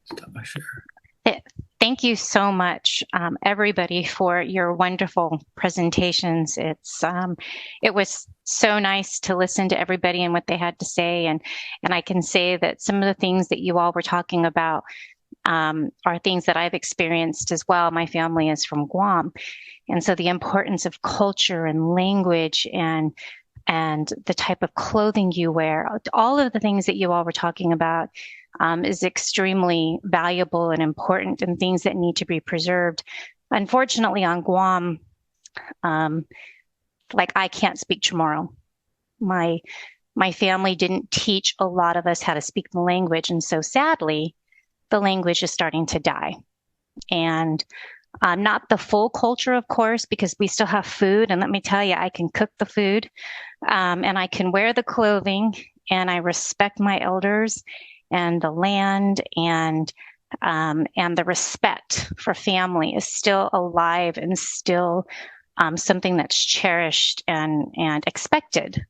Stop my share. Thank you so much, everybody, for your wonderful presentations. It was so nice to listen to everybody and what they had to say, and I can say that some of the things that you all were talking about are things that I've experienced as well. My family is from Guam, and so the importance of culture and language and the type of clothing you wear, all of the things that you all were talking about is extremely valuable and important, and things that need to be preserved. Unfortunately, on Guam, I can't speak Chamorro. My family didn't teach a lot of us how to speak the language, and so sadly, the language is starting to die. And not the full culture, of course, because we still have food. And let me tell you, I can cook the food, and I can wear the clothing, and I respect my elders and the land, and the respect for family is still alive and still something that's cherished and expected.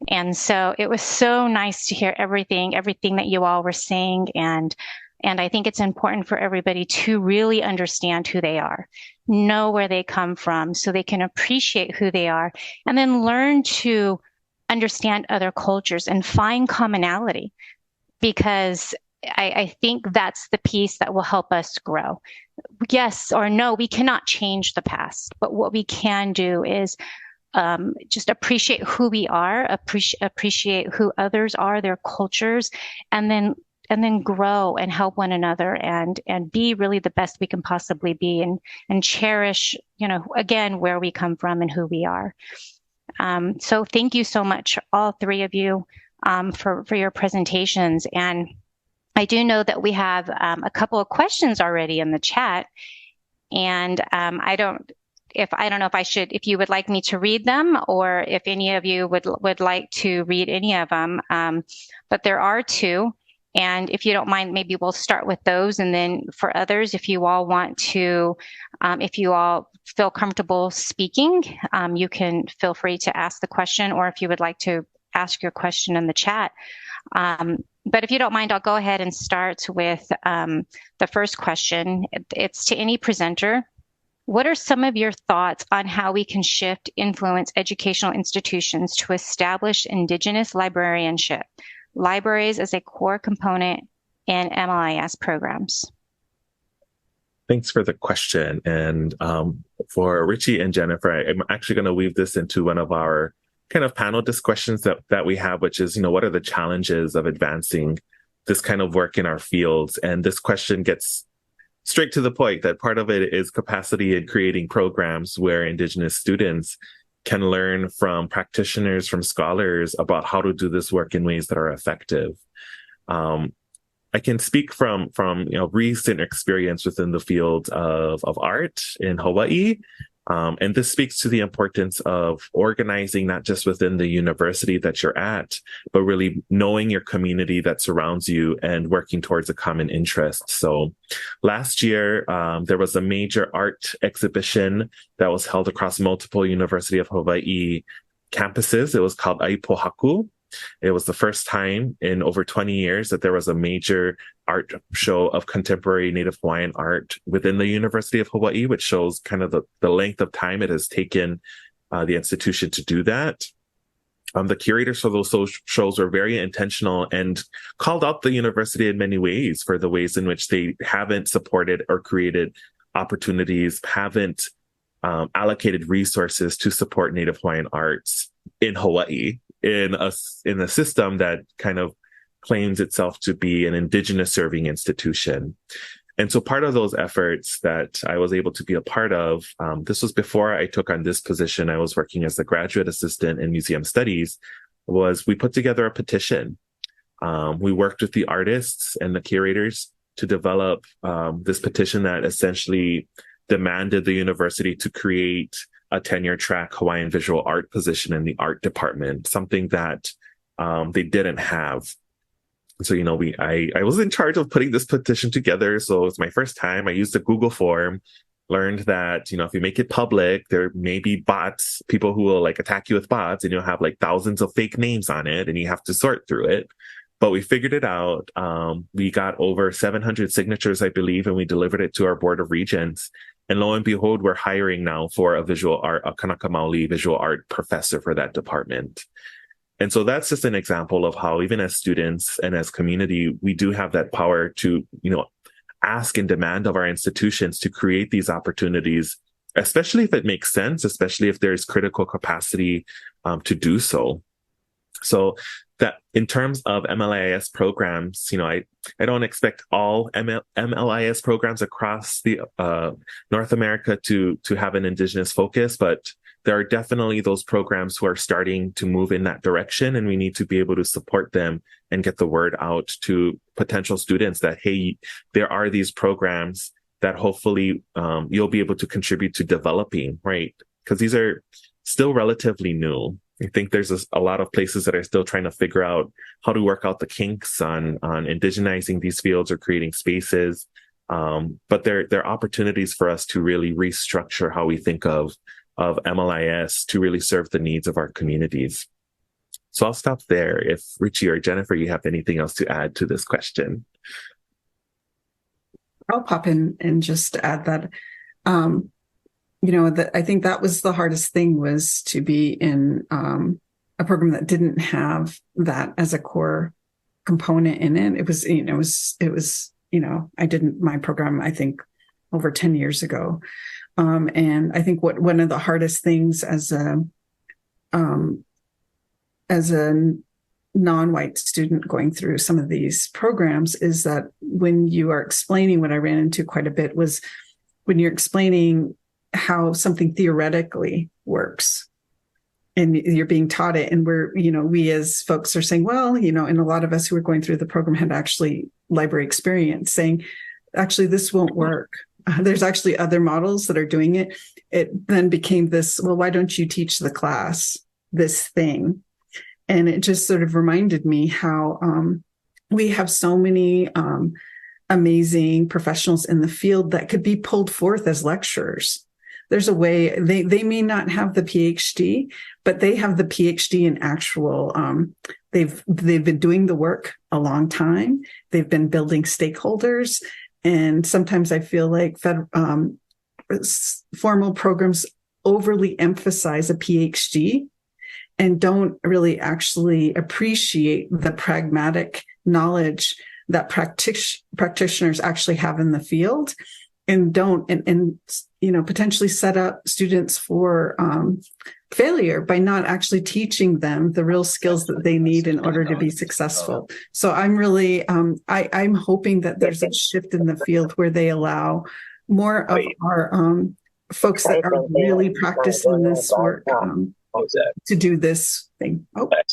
And so it was so nice to hear everything that you all were saying. And I think it's important for everybody to really understand who they are, know where they come from, so they can appreciate who they are, and then learn to understand other cultures and find commonality, because I think that's the piece that will help us grow. Yes or no, we cannot change the past, but what we can do is just appreciate who we are, appreciate who others are, their cultures, and then grow and help one another and be really the best we can possibly be, and cherish, again, where we come from and who we are. So thank you so much, all three of you, for your presentations. And I do know that we have a couple of questions already in the chat, and I don't know if you would like me to read them, or if any of you would like to read any of them. But there are two. And if you don't mind, maybe we'll start with those. And then for others, if you all want to, if you all feel comfortable speaking, you can feel free to ask the question, or if you would like to ask your question in the chat. But if you don't mind, I'll go ahead and start with the first question. It's to any presenter. What are some of your thoughts on how we can shift, influence educational institutions to establish Indigenous librarianship, libraries as a core component in MLIS programs? Thanks for the question. And for Richie and Jennifer, I'm actually going to weave this into one of our kind of panel discussions that we have, which is, what are the challenges of advancing this kind of work in our fields? And this question gets straight to the point that part of it is capacity in creating programs where Indigenous students can learn from practitioners, from scholars about how to do this work in ways that are effective. I can speak from recent experience within the field of art in Hawaii. And this speaks to the importance of organizing, not just within the university that you're at, but really knowing your community that surrounds you and working towards a common interest. So last year, there was a major art exhibition that was held across multiple University of Hawaii campuses. It was called Aipohaku. It was the first time in over 20 years that there was a major art show of contemporary Native Hawaiian art within the University of Hawaii, which shows kind of the length of time it has taken the institution to do that. The curators for those shows were very intentional and called out the university in many ways for the ways in which they haven't supported or created opportunities, haven't allocated resources to support Native Hawaiian arts in Hawaii, in a system that kind of claims itself to be an Indigenous serving institution. And so part of those efforts that I was able to be a part of, this was before I took on this position. I was working as the graduate assistant in museum studies, was we put together a petition. We worked with the artists and the curators to develop this petition that essentially demanded the university to create a tenure track Hawaiian visual art position in the art department, something that they didn't have. So, I was in charge of putting this petition together. So it's my first time. I used a Google form, learned that, if you make it public, there may be bots, people who will attack you with bots, and you'll have thousands of fake names on it and you have to sort through it. But we figured it out. We got over 700 signatures, I believe, and we delivered it to our board of regents. And lo and behold, we're hiring now for a Kanaka Maoli visual art professor for that department. And so that's just an example of how even as students and as community, we do have that power to, ask and demand of our institutions to create these opportunities, especially if it makes sense, especially if there's critical capacity to do so. So that in terms of MLIS programs, I don't expect all MLIS programs across the North America to have an Indigenous focus, but there are definitely those programs who are starting to move in that direction, and we need to be able to support them and get the word out to potential students that, hey, there are these programs that hopefully you'll be able to contribute to developing, right? Because these are still relatively new. I think there's a lot of places that are still trying to figure out how to work out the kinks on indigenizing these fields or creating spaces. But there are opportunities for us to really restructure how we think of MLIS to really serve the needs of our communities. So I'll stop there. If Richie or Jennifer, you have anything else to add to this question. I'll pop in and just add that, I think that was the hardest thing, was to be in a program that didn't have that as a core component in it. It was, I did my program, I think, over 10 years ago. And I think one of the hardest things as a non-white student going through some of these programs is that when you are explaining, what I ran into quite a bit was when you're explaining how something theoretically works and you're being taught it. And we as folks are saying, well, and a lot of us who were going through the program had actually library experience, saying, actually, this won't work. There's actually other models that are doing it. It then became this, well, why don't you teach the class this thing? And it just sort of reminded me how we have so many amazing professionals in the field that could be pulled forth as lecturers. There's a way, they may not have the PhD, but they have the PhD in actual, they've been doing the work a long time. They've been building stakeholders. And sometimes I feel like formal programs overly emphasize a PhD and don't really actually appreciate the pragmatic knowledge that practitioners actually have in the field, and don't potentially set up students for failure by not actually teaching them the real skills that they need in order to be successful. So I'm really I'm hoping that there's a shift in the field where they allow more of our folks that are really practicing this work to do this thing. Oh, I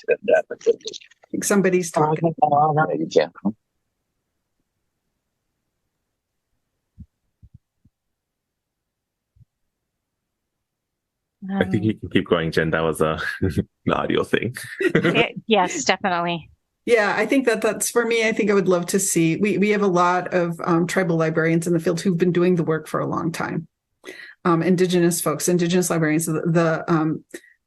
think somebody's talking. I think you can keep going, Jen. That was an audio thing. Yes, definitely. Yeah, I think that's for me. I think I would love to see. We have a lot of tribal librarians in the field who've been doing the work for a long time. Indigenous folks, Indigenous librarians. The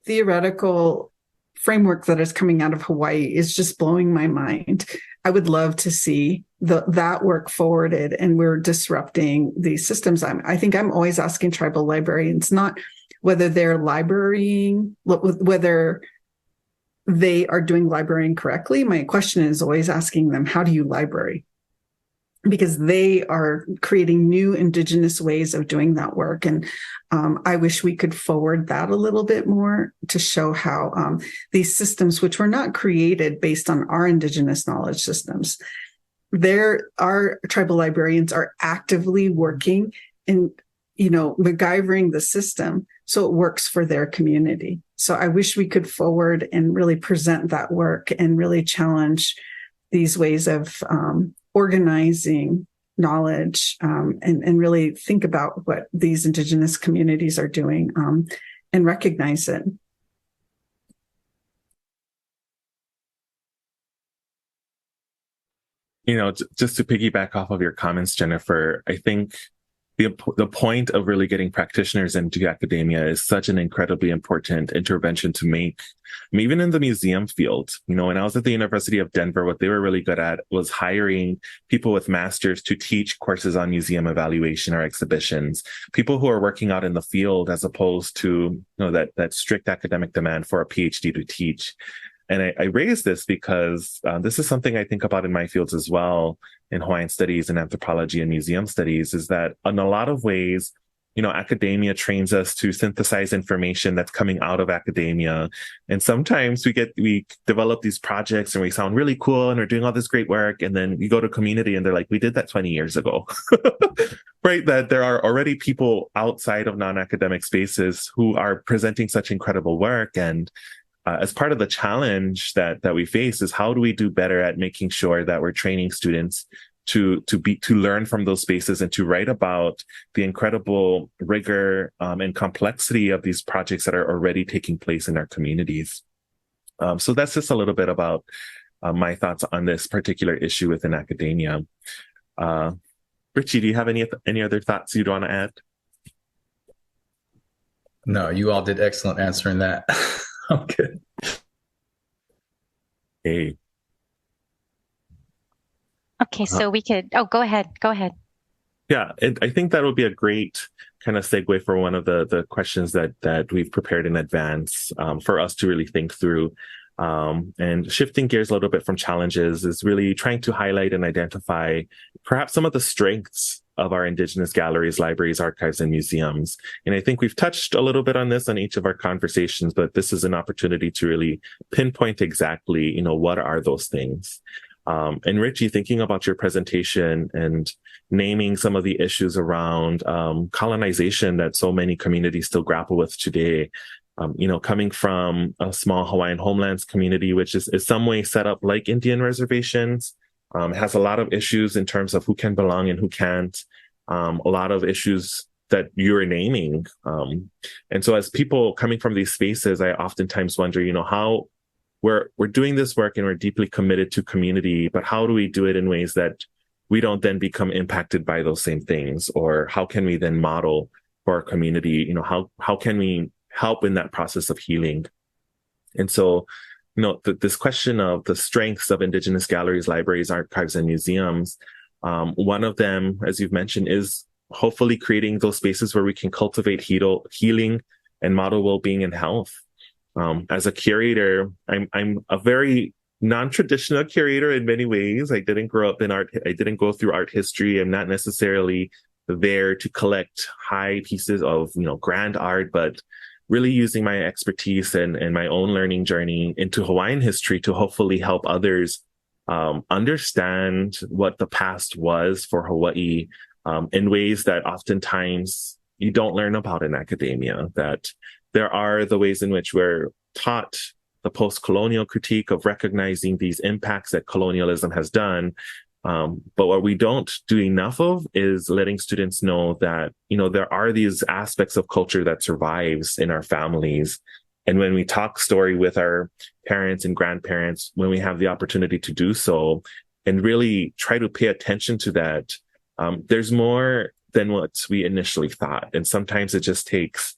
theoretical framework that is coming out of Hawaii is just blowing my mind. I would love to see that work forwarded, and we're disrupting these systems. I think I'm always asking tribal librarians, not whether they're librarying, whether they are doing librarying correctly. My question is always asking them, how do you library? because they are creating new Indigenous ways of doing that work. And I wish we could forward that a little bit more to show how these systems, which were not created based on our Indigenous knowledge systems, our tribal librarians are actively working in, MacGyvering the system so it works for their community. So I wish we could forward and really present that work and really challenge these ways of organizing knowledge and really think about what these Indigenous communities are doing and recognize it. Just to piggyback off of your comments, Jennifer, I think the point of really getting practitioners into academia is such an incredibly important intervention to make. Even in the museum field, when I was at the University of Denver, what they were really good at was hiring people with masters to teach courses on museum evaluation or exhibitions, people who are working out in the field as opposed to that strict academic demand for a PhD to teach. And I raise this because this is something I think about in my fields as well, in Hawaiian studies and anthropology and museum studies, is that in a lot of ways, academia trains us to synthesize information that's coming out of academia. And sometimes we develop these projects and we sound really cool and we're doing all this great work. And then you go to community and they're like, we did that 20 years ago, right? That there are already people outside of non-academic spaces who are presenting such incredible work. And as part of the challenge that we face is how do we do better at making sure that we're training students to learn from those spaces and to write about the incredible rigor and complexity of these projects that are already taking place in our communities. So that's just a little bit about my thoughts on this particular issue within academia. Richie, do you have any other thoughts you'd want to add? No, you all did excellent answering that. I'm good. Hey. Okay, so we could, go ahead. Yeah, I think that would be a great kind of segue for one of the questions that we've prepared in advance for us to really think through. And shifting gears a little bit from challenges is really trying to highlight and identify perhaps some of the strengths of our Indigenous galleries, libraries, archives, and museums. And I think we've touched a little bit on this on each of our conversations, but this is an opportunity to really pinpoint exactly, what are those things. And Richie, thinking about your presentation and naming some of the issues around colonization that so many communities still grapple with today, coming from a small Hawaiian homelands community, which is in some way set up like Indian reservations, has a lot of issues in terms of who can belong and who can't, a lot of issues that you're naming. And so as people coming from these spaces, I oftentimes wonder, how we're doing this work and we're deeply committed to community, but how do we do it in ways that we don't then become impacted by those same things? Or how can we then model for our community? How can we help in that process of healing? And so, this question of the strengths of Indigenous galleries, libraries, archives, and museums, one of them, as you've mentioned, is hopefully creating those spaces where we can cultivate healing and model well-being and health. As a curator, I'm a very non-traditional curator in many ways. I didn't grow up in art. I didn't go through art history. I'm not necessarily there to collect high pieces of, grand art, but really using my expertise and my own learning journey into Hawaiian history to hopefully help others understand what the past was for Hawaii in ways that oftentimes you don't learn about in academia, that there are the ways in which we're taught the post-colonial critique of recognizing these impacts that colonialism has done. But what we don't do enough of is letting students know that, there are these aspects of culture that survives in our families. And when we talk story with our parents and grandparents, when we have the opportunity to do so and really try to pay attention to that, there's more than what we initially thought. And sometimes it just takes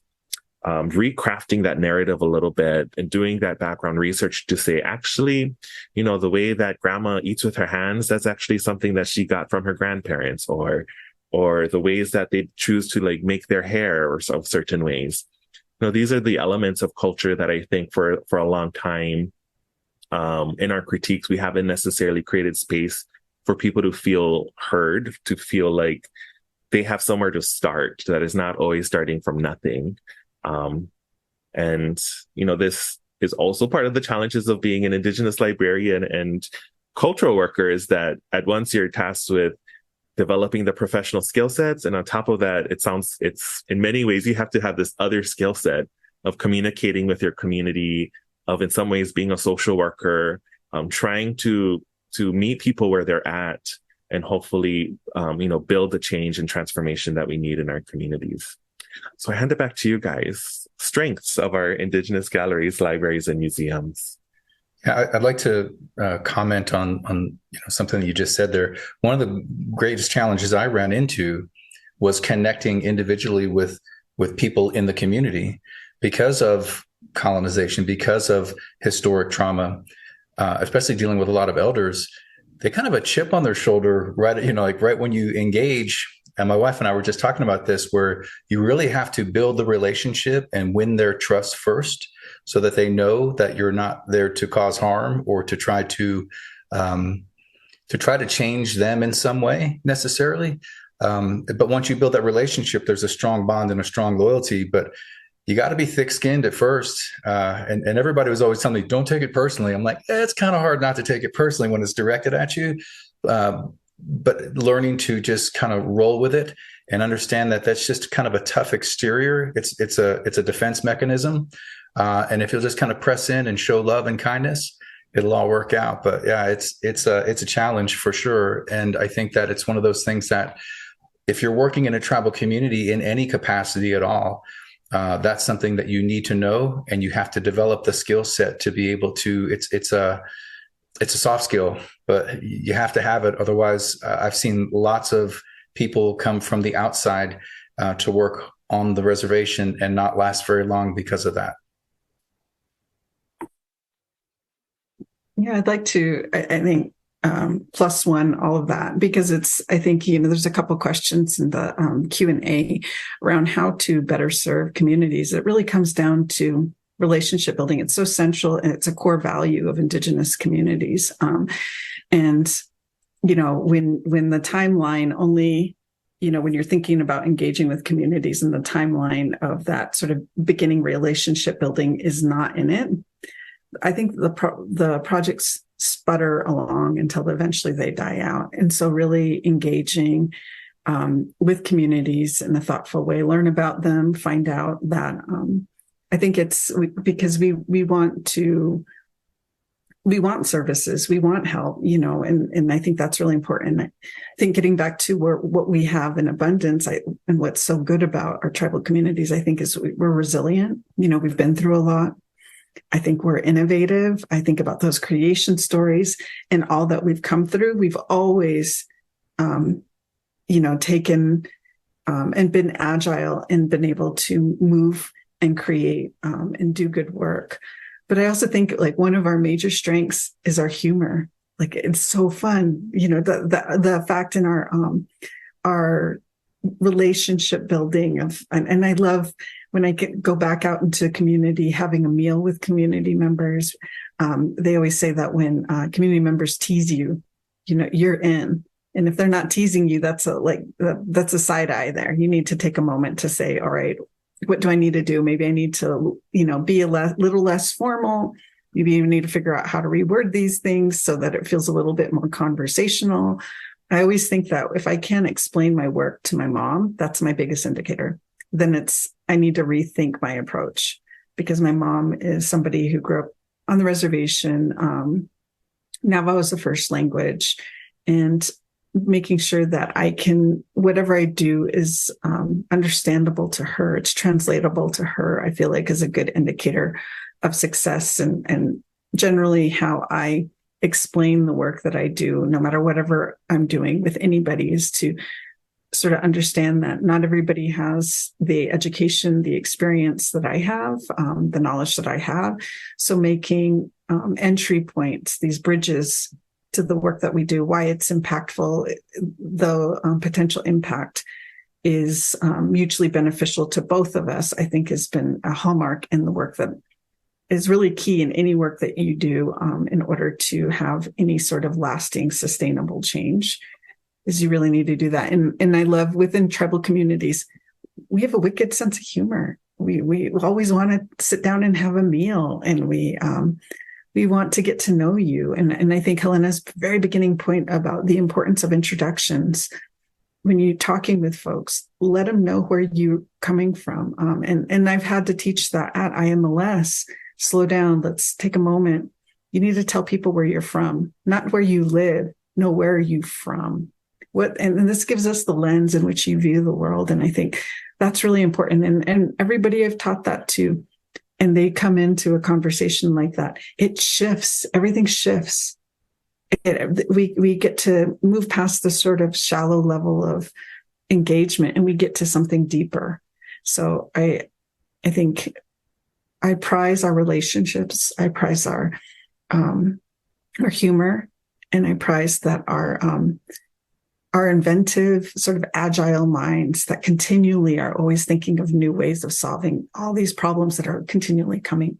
recrafting that narrative a little bit and doing that background research to say, actually, the way that grandma eats with her hands, that's actually something that she got from her grandparents, or the ways that they choose to make their hair or certain ways. These are the elements of culture that I think for a long time in our critiques, we haven't necessarily created space for people to feel heard, to feel like they have somewhere to start, that is not always starting from nothing. And, this is also part of the challenges of being an Indigenous librarian and cultural worker, is that at once you're tasked with developing the professional skill sets. And on top of that, it's in many ways, you have to have this other skill set of communicating with your community, of in some ways being a social worker, trying to meet people where they're at, and hopefully, build the change and transformation that we need in our communities. So I hand it back to you guys. Strengths of our Indigenous galleries, libraries, and museums. Yeah, I'd like to comment on something that you just said there. One of the greatest challenges I ran into was connecting individually with people in the community because of colonization, because of historic trauma, especially dealing with a lot of elders. They kind of have a chip on their shoulder, right when you engage. And my wife and I were just talking about this, where you really have to build the relationship and win their trust first, so that they know that you're not there to cause harm or to try to change them in some way necessarily. But once you build that relationship, there's a strong bond and a strong loyalty. But you got to be thick-skinned at first. And everybody was always telling me, don't take it personally. I'm like, it's kind of hard not to take it personally when it's directed at you. But learning to just kind of roll with it and understand that that's just kind of a tough exterior. It's a defense mechanism. And if you'll just kind of press in and show love and kindness, it'll all work out. But yeah, it's a challenge for sure. And I think that it's one of those things that if you're working in a tribal community in any capacity at all, that's something that you need to know, and you have to develop the skill set to be able to. It's a soft skill, but you have to have it. Otherwise, I've seen lots of people come from the outside to work on the reservation and not last very long because of that. Yeah, I'd like to, I think, plus one, all of that, because I think, there's a couple questions in the Q&A around how to better serve communities. It really comes down to relationship building. It's so central, and it's a core value of Indigenous communities. And when the timeline only, when you're thinking about engaging with communities, and the timeline of that sort of beginning relationship building is not in it, I think the projects sputter along until eventually they die out. And so really engaging with communities in a thoughtful way, learn about them, find out that I think it's because we want services, we want help, and I think that's really important. I think getting back to what we have in abundance, and what's so good about our tribal communities, I think, is we're resilient. We've been through a lot. I think we're innovative. I think about those creation stories and all that we've come through. We've always, taken and been agile and been able to move and create and do good work. But I also think one of our major strengths is our humor. It's so fun, the fact in our relationship building and I love when I go back out into community, having a meal with community members. They always say that when community members tease you, you're in. And if they're not teasing you, that's a side eye there. You need to take a moment to say, all right, what do I need to do? Maybe I need to, be a little less formal. Maybe you need to figure out how to reword these things so that it feels a little bit more conversational. I always think that if I can't explain my work to my mom, that's my biggest indicator. Then I need to rethink my approach, because my mom is somebody who grew up on the reservation. Navajo is the first language, and making sure that whatever I do is understandable to her, it's translatable to her, I feel like is a good indicator of success. And generally how I explain the work that I do, no matter whatever I'm doing with anybody, is to sort of understand that not everybody has the education, the experience that I have, the knowledge that I have. So making entry points, these bridges to the work that we do, why it's impactful, the potential impact is mutually beneficial to both of us, I think has been a hallmark in the work that is really key in any work that you do in order to have any sort of lasting, sustainable change. Is you really need to do that. And I love within tribal communities, we have a wicked sense of humor. We always want to sit down and have a meal, and we want to get to know you. And I think Helena's very beginning point about the importance of introductions. When you're talking with folks, let them know where you're coming from. And I've had to teach that at IMLS. Slow down. Let's take a moment. You need to tell people where you're from, not where you live. No, where are you from? And this gives us the lens in which you view the world. And I think that's really important. And everybody I've taught that to, and they come into a conversation like that, it shifts. Everything shifts. We get to move past the sort of shallow level of engagement, and we get to something deeper. So I think I prize our relationships. I prize our humor, and I prize that our inventive, sort of agile minds that continually are always thinking of new ways of solving all these problems that are continually coming.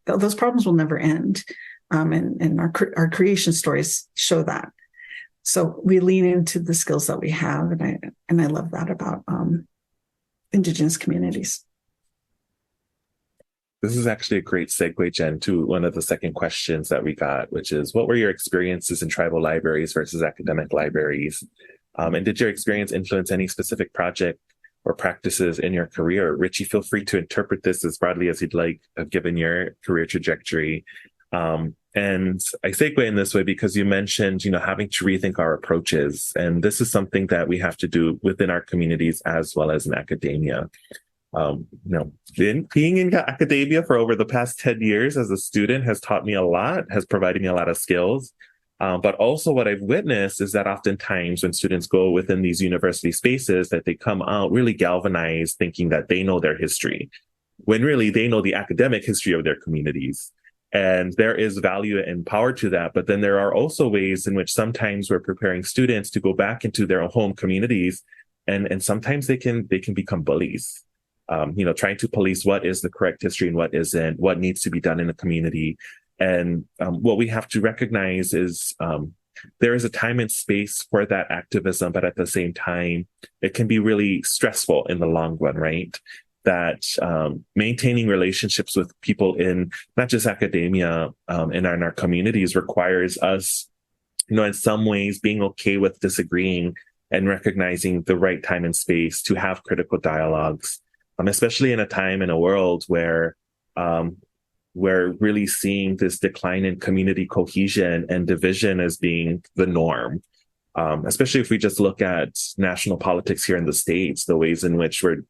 Those problems will never end. And our creation stories show that. So we lean into the skills that we have, and I love that about Indigenous communities. This is actually a great segue, Jen, to one of the second questions that we got, which is, what were your experiences in tribal libraries versus academic libraries? And did your experience influence any specific project or practices in your career? Richie, feel free to interpret this as broadly as you'd like, given your career trajectory. And I segue in this way because you mentioned, having to rethink our approaches. And this is something that we have to do within our communities as well as in academia. Being in academia for over the past 10 years as a student has taught me a lot, has provided me a lot of skills. But also what I've witnessed is that oftentimes when students go within these university spaces, that they come out really galvanized, thinking that they know their history, when really they know the academic history of their communities. And there is value and power to that. But then there are also ways in which sometimes we're preparing students to go back into their home communities. And sometimes they can become bullies, trying to police what is the correct history and what isn't, what needs to be done in a community. And what we have to recognize is there is a time and space for that activism, but at the same time, it can be really stressful in the long run, right? That maintaining relationships with people in not just academia and in our communities requires us, in some ways being okay with disagreeing and recognizing the right time and space to have critical dialogues, especially in a time in a world where we're really seeing this decline in community cohesion and division as being the norm. Especially if we just look at national politics here in the States, the ways in which we're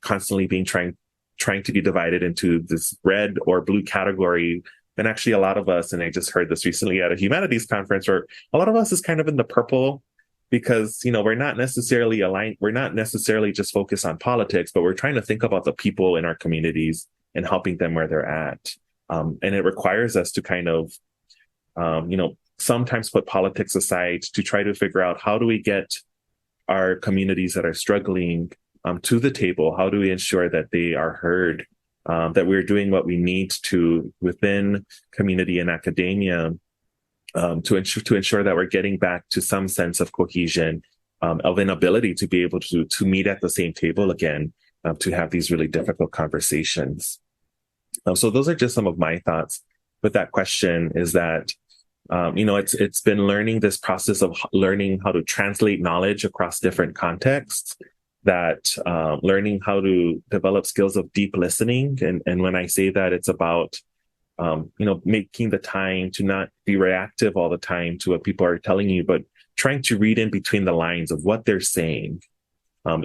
constantly being trying to be divided into this red or blue category. And actually a lot of us, and I just heard this recently at a humanities conference, where a lot of us is kind of in the purple because, we're not necessarily aligned. We're not necessarily just focused on politics, but we're trying to think about the people in our communities and helping them where they're at. And it requires us to kind of, sometimes put politics aside to try to figure out, how do we get our communities that are struggling to the table? How do we ensure that they are heard, that we're doing what we need to within community and academia to ensure that we're getting back to some sense of cohesion, of an ability to be able to meet at the same table again, to have these really difficult conversations. So those are just some of my thoughts with that question, is that it's been learning this process of learning how to translate knowledge across different contexts, that learning how to develop skills of deep listening. And when I say that, it's about, making the time to not be reactive all the time to what people are telling you, but trying to read in between the lines of what they're saying.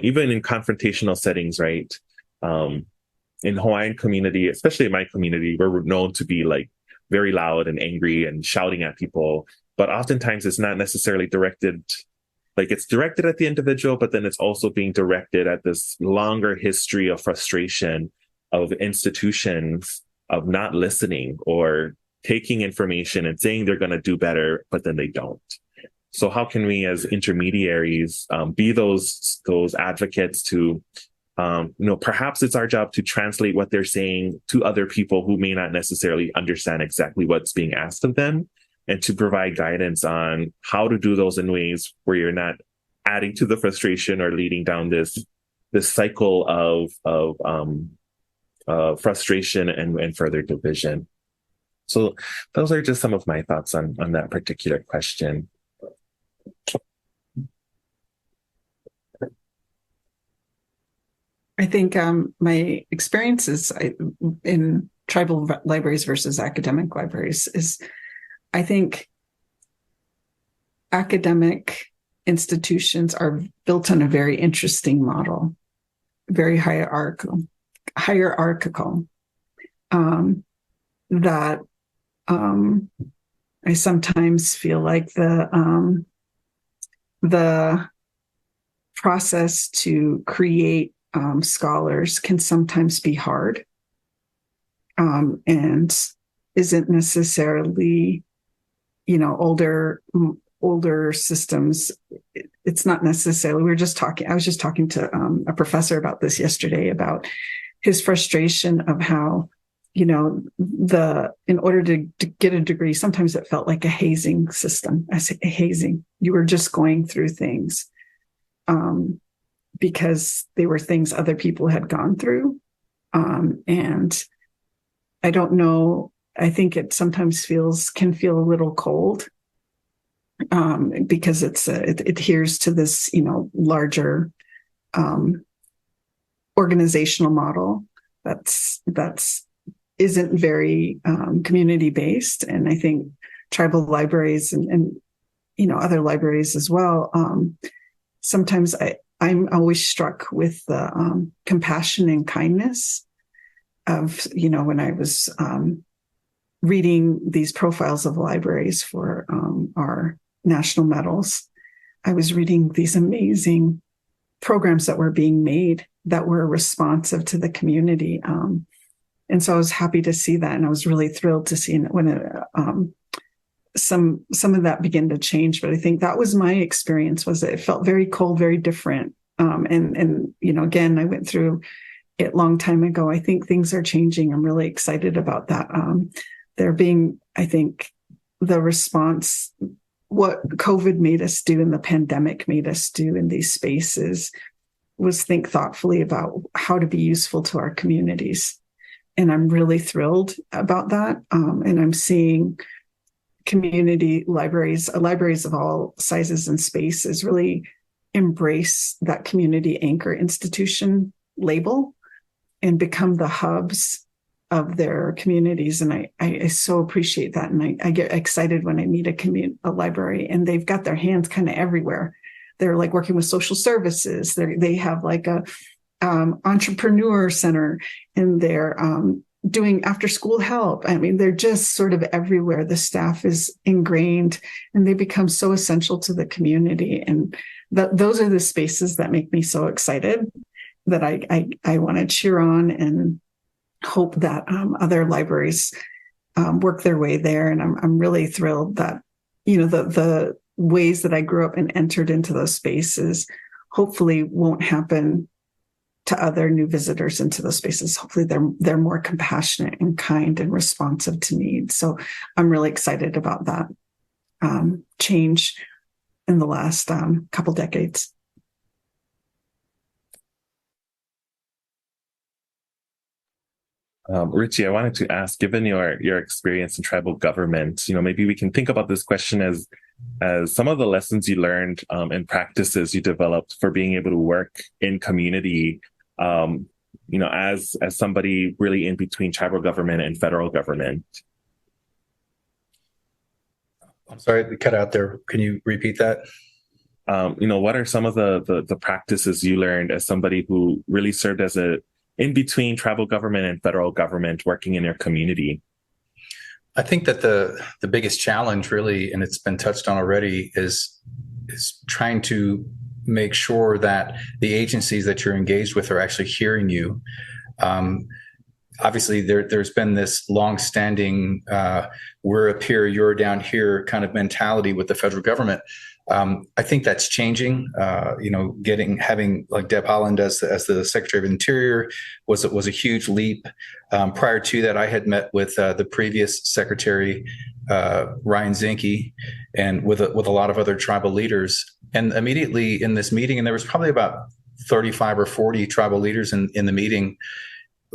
Even in confrontational settings, right? In Hawaiian community, especially in my community, we're known to be like very loud and angry and shouting at people, but oftentimes it's not necessarily directed, like it's directed at the individual, but then it's also being directed at this longer history of frustration of institutions of not listening or taking information and saying they're going to do better, but then they don't. So how can we as intermediaries be those advocates to Perhaps it's our job to translate what they're saying to other people who may not necessarily understand exactly what's being asked of them, and to provide guidance on how to do those in ways where you're not adding to the frustration or leading down this cycle of frustration and further division. So those are just some of my thoughts on that particular question. I think my experiences in tribal libraries versus academic libraries is, I think academic institutions are built on a very interesting model, very hierarchical, that I sometimes feel like the process to create scholars can sometimes be hard, and isn't necessarily, older systems. It's not necessarily. I was just talking to a professor about this yesterday, about his frustration of how, in order to get a degree, sometimes it felt like a hazing system. I say hazing. You were just going through things because they were things other people had gone through. And I don't know, I think it sometimes can feel a little cold because it adheres to this, larger organizational model that's isn't very community based. And I think tribal libraries and other libraries as well. Sometimes I'm always struck with the compassion and kindness of, when I was reading these profiles of libraries for our national medals. I was reading these amazing programs that were being made that were responsive to the community. And so I was happy to see that. And I was really thrilled to see when some of that began to change. But I think that was my experience, was that it felt very cold, very different. And again, I went through it a long time ago. I think things are changing. I'm really excited about that. There being, I think, the response, what COVID made us do and the pandemic made us do in these spaces was think thoughtfully about how to be useful to our communities. And I'm really thrilled about that. And I'm seeing community libraries of all sizes and spaces really embrace that community anchor institution label and become the hubs of their communities. And I so appreciate that. And I get excited when I meet a library and they've got their hands kind of everywhere. They're like working with social services. They have like a entrepreneur center, and they're doing after school help. I mean, they're just sort of everywhere. The staff is ingrained and they become so essential to the community. And those are the spaces that make me so excited that I want to cheer on and hope that other libraries work their way there. And I'm really thrilled that, the ways that I grew up and entered into those spaces hopefully won't happen to other new visitors into those spaces. Hopefully they're more compassionate and kind and responsive to needs. So I'm really excited about that change in the last couple decades. Richie, I wanted to ask, given your experience in tribal government, maybe we can think about this question as some of the lessons you learned and practices you developed for being able to work in community, as somebody really in between tribal government and federal government. I'm sorry, it cut out there. Can you repeat that? What are some of the practices you learned as somebody who really served as in between tribal government and federal government, working in your community? I think that the biggest challenge really, and it's been touched on already, is trying to make sure that the agencies that you're engaged with are actually hearing you. Obviously, there's been this longstanding we're up here, you're down here kind of mentality with the federal government. I think that's changing. Having like Deb Haaland as the Secretary of Interior was a huge leap. Prior to that, I had met with the previous Secretary, Ryan Zinke, and with a lot of other tribal leaders. And immediately in this meeting, and there was probably about 35 or 40 tribal leaders in the meeting.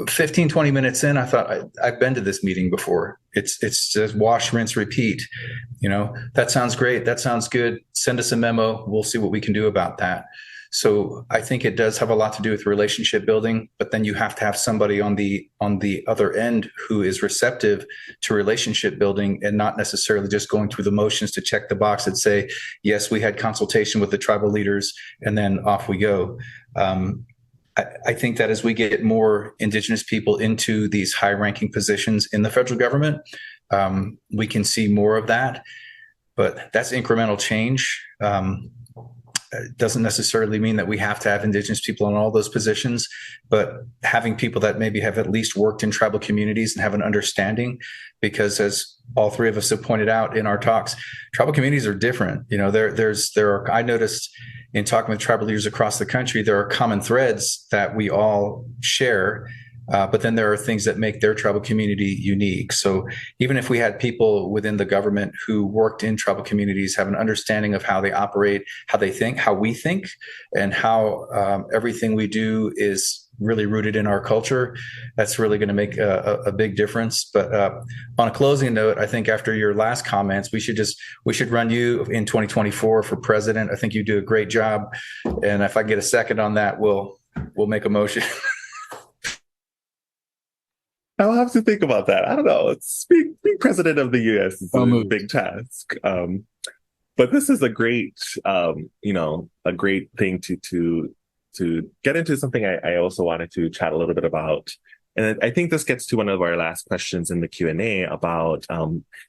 15, 20 minutes in, I thought, I've been to this meeting before. It's just wash, rinse, repeat. That sounds great. That sounds good. Send us a memo. We'll see what we can do about that. So I think it does have a lot to do with relationship building, but then you have to have somebody on the other end who is receptive to relationship building and not necessarily just going through the motions to check the box and say, yes, we had consultation with the tribal leaders, and then off we go. I think that as we get more Indigenous people into these high-ranking positions in the federal government, we can see more of that. But that's incremental change. It doesn't necessarily mean that we have to have Indigenous people in all those positions, but having people that maybe have at least worked in tribal communities and have an understanding, because as all three of us have pointed out in our talks, tribal communities are different. I noticed in talking with tribal leaders across the country, there are common threads that we all share, but then there are things that make their tribal community unique. So even if we had people within the government who worked in tribal communities, have an understanding of how they operate, how they think, how we think, and how everything we do is really rooted in our culture, that's really going to make a big difference. But on a closing note, I think after your last comments, we should run you in 2024 for president. I think you do a great job, and if I get a second on that, we'll make a motion. I'll have to think about that. I don't know. Being president of the U.S. is a big task. But this is a great, a great thing to get into something I also wanted to chat a little bit about. And I think this gets to one of our last questions in the Q&A about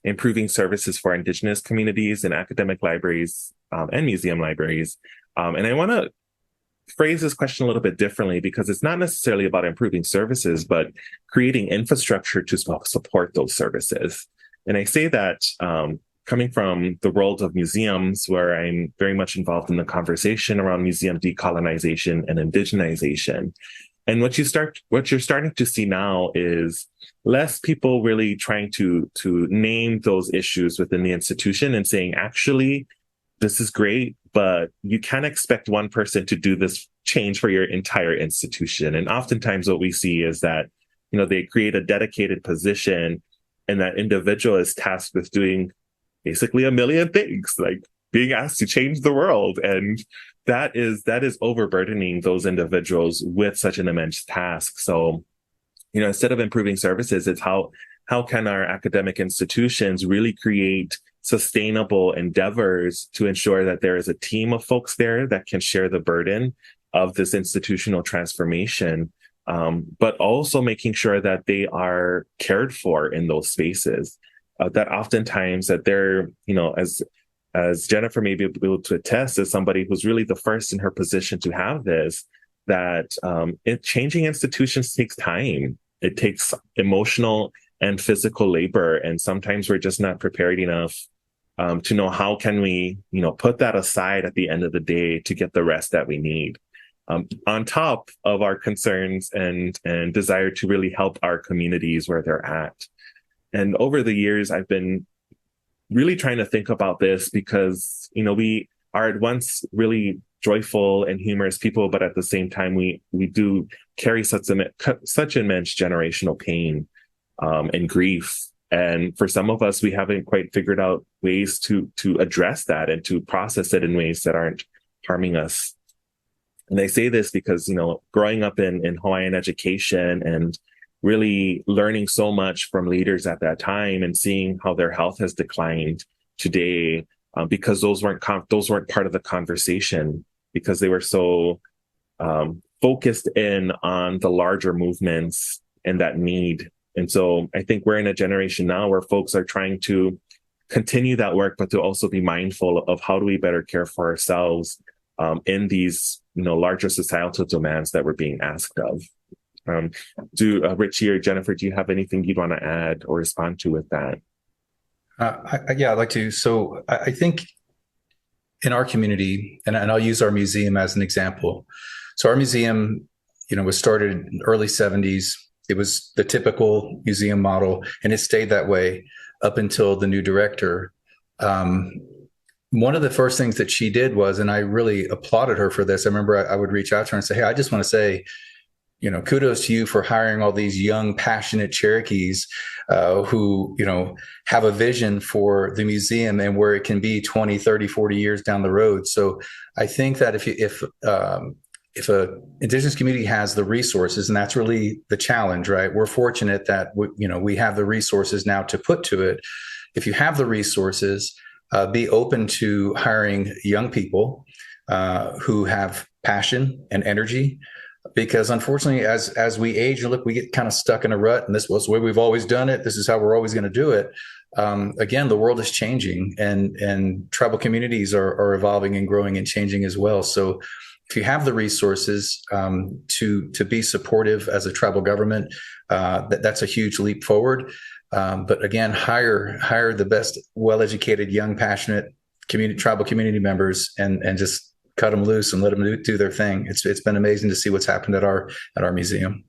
improving services for Indigenous communities in academic libraries and museum libraries. And I want to phrase this question a little bit differently, because it's not necessarily about improving services, but creating infrastructure to support those services. And I say that coming from the world of museums, where I'm very much involved in the conversation around museum decolonization and indigenization. And what you're starting to see now is less people really trying to name those issues within the institution and saying, actually, this is great, but you can't expect one person to do this change for your entire institution. And oftentimes what we see is that, they create a dedicated position, and that individual is tasked with doing basically a million things, like being asked to change the world. And that is overburdening those individuals with such an immense task. So, instead of improving services, it's how can our academic institutions really create sustainable endeavors to ensure that there is a team of folks there that can share the burden of this institutional transformation, but also making sure that they are cared for in those spaces. That oftentimes that they're, as Jennifer may be able to attest, as somebody who's really the first in her position to have this, that changing institutions takes time. It takes emotional and physical labor. And sometimes we're just not prepared enough to know how can we, put that aside at the end of the day to get the rest that we need. On top of our concerns and desire to really help our communities where they're at. And over the years, I've been really trying to think about this because, we are at once really joyful and humorous people, but at the same time, we do carry such immense generational pain and grief. And for some of us, we haven't quite figured out ways to address that and to process it in ways that aren't harming us. And I say this because, growing up in Hawaiian education and really learning so much from leaders at that time and seeing how their health has declined today, because those weren't part of the conversation, because they were so focused in on the larger movements and that need. And so I think we're in a generation now where folks are trying to continue that work, but to also be mindful of how do we better care for ourselves in these, larger societal demands that we're being asked of. Richie or Jennifer, do you have anything you'd want to add or respond to with that? I'd like to. So I think in our community, and I'll use our museum as an example. So our museum, was started in the early 70s. It was the typical museum model, and it stayed that way up until the new director. One of the first things that she did was, and I really applauded her for this. I remember I would reach out to her and say, "Hey, I just want to say, kudos to you for hiring all these young, passionate Cherokees who, have a vision for the museum and where it can be 20, 30, 40 years down the road." So I think that if a Indigenous community has the resources, and that's really the challenge, right? We're fortunate that we have the resources now to put to it. If you have the resources, be open to hiring young people who have passion and energy. Because unfortunately, as we age and look, we get kind of stuck in a rut, and this was the way we've always done it. This is how we're always going to do it. Again, the world is changing, and tribal communities are evolving and growing and changing as well. So if you have the resources to be supportive as a tribal government, that's a huge leap forward. But again, hire the best, well-educated, young, passionate tribal community members, and just cut them loose and let them do their thing. It's been amazing to see what's happened at our museum.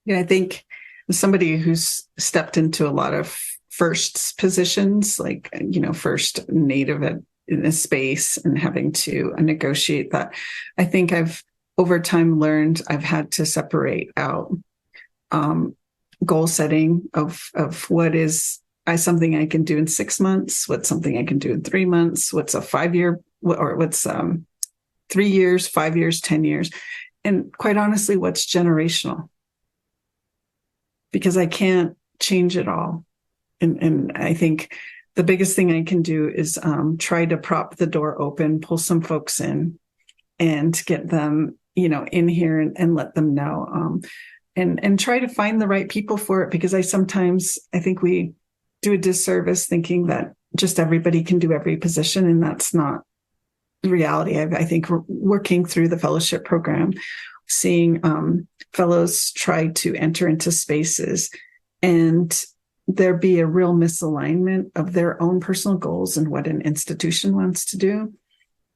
Yeah, I think as somebody who's stepped into a lot of first positions, like first Native in a space and having to negotiate that, I think I've over time learned I've had to separate out goal setting of what is something I can do in 6 months, what's something I can do in 3 months, what's a 5 year, or what's 3 years, 5 years, 10 years, and quite honestly, what's generational, because I can't change it all. And I think the biggest thing I can do is try to prop the door open, pull some folks in, and get them, in here and let them know, and try to find the right people for it. Because I think we do a disservice thinking that just everybody can do every position, and that's not the reality. I think we're working through the fellowship program, seeing fellows try to enter into spaces and there be a real misalignment of their own personal goals and what an institution wants to do,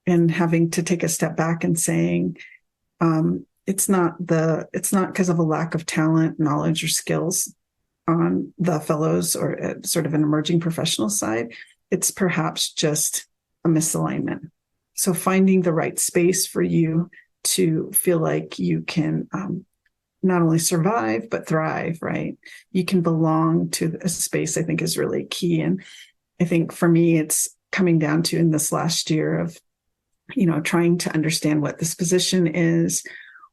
and having to take a step back and saying, it's not because of a lack of talent, knowledge, or skills on the fellows or sort of an emerging professional side. It's perhaps just a misalignment. So finding the right space for you to feel like you can not only survive, but thrive, right? You can belong to a space, I think, is really key. And I think for me, it's coming down to, in this last year, of, trying to understand what this position is,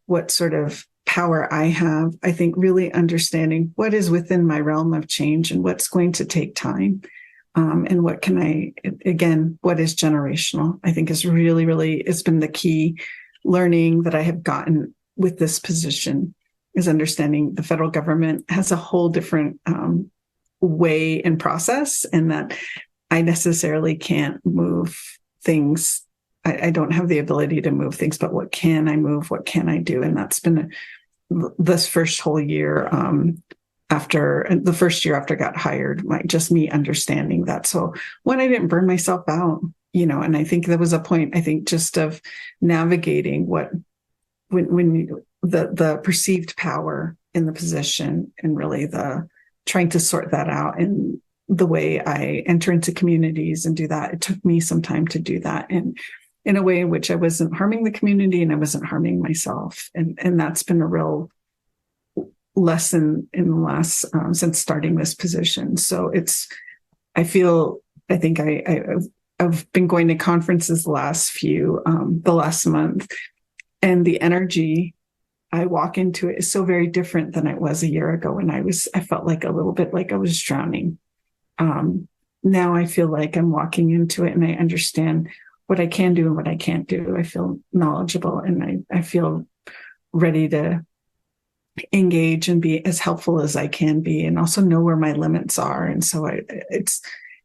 what sort of power I have. I think really understanding what is within my realm of change and what's going to take time. And what is generational, I think is really, really, it's been the key learning that I have gotten with this position, is understanding the federal government has a whole different way and process, and that I necessarily can't move things. I don't have the ability to move things, but what can I move? What can I do? And that's been this first whole year, after the first year after I got hired, just me understanding that. So when I didn't burn myself out, and I think there was a point, I think, just of navigating when the perceived power in the position, and really the trying to sort that out in the way I enter into communities and do that. It took me some time to do that, and in a way in which I wasn't harming the community and I wasn't harming myself. And that's been a real lesson in the last, since starting this position. So I think I've been going to conferences the last month, and the energy I walk into it is so very different than it was a year ago when I felt like a little bit like I was drowning. Now I feel like I'm walking into it and I understand what I can do and what I can't do. I feel knowledgeable, and I feel ready to engage and be as helpful as I can be, and also know where my limits are. And so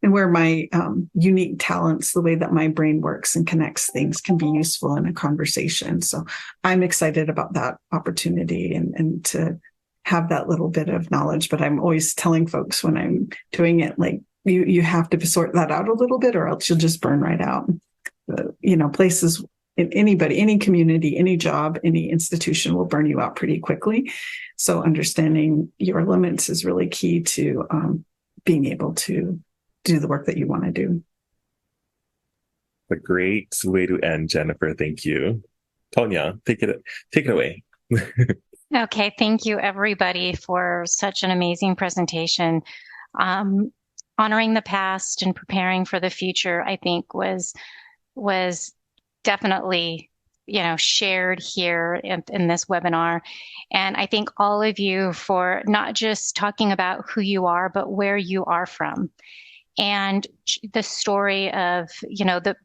and where my unique talents, the way that my brain works and connects things, can be useful in a conversation. So I'm excited about that opportunity and to have that little bit of knowledge. But I'm always telling folks when I'm doing it, like, you have to sort that out a little bit, or else you'll just burn right out. Places, anybody, any community, any job, any institution will burn you out pretty quickly. So understanding your limits is really key to being able to do the work that you want to do. A great way to end, Jennifer. Thank you. Tonya, take it away. Okay, thank you everybody for such an amazing presentation. Honoring the past and preparing for the future, I think was definitely, shared here in this webinar. And I thank all of you for not just talking about who you are, but where you are from. And the story of, the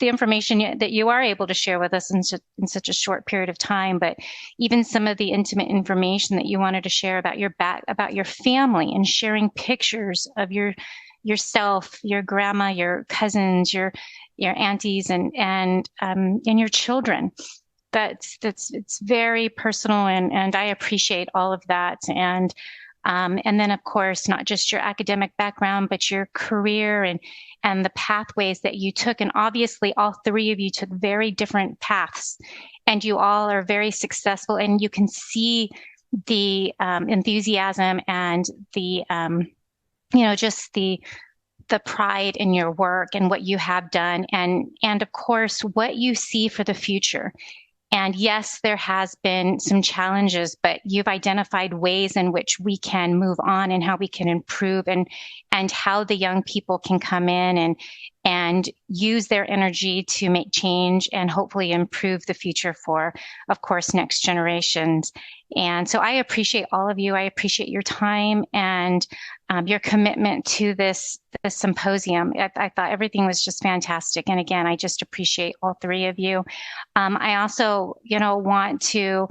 information that you are able to share with us in such a short period of time, but even some of the intimate information that you wanted to share about your family, and sharing pictures of yourself, your grandma, your cousins, your aunties, and your children. It's very personal, and I appreciate all of that. And then, of course, not just your academic background, but your career and the pathways that you took. And obviously, all three of you took very different paths, and you all are very successful. And you can see the enthusiasm and the just the pride in your work and what you have done, and of course, what you see for the future. And yes, there has been some challenges, but you've identified ways in which we can move on and how we can improve, and how the young people can come in and use their energy to make change and hopefully improve the future for, of course, next generations. And so I appreciate all of you. I appreciate your time and your commitment to this symposium. I thought everything was just fantastic. And again, I just appreciate all three of you. I also, want to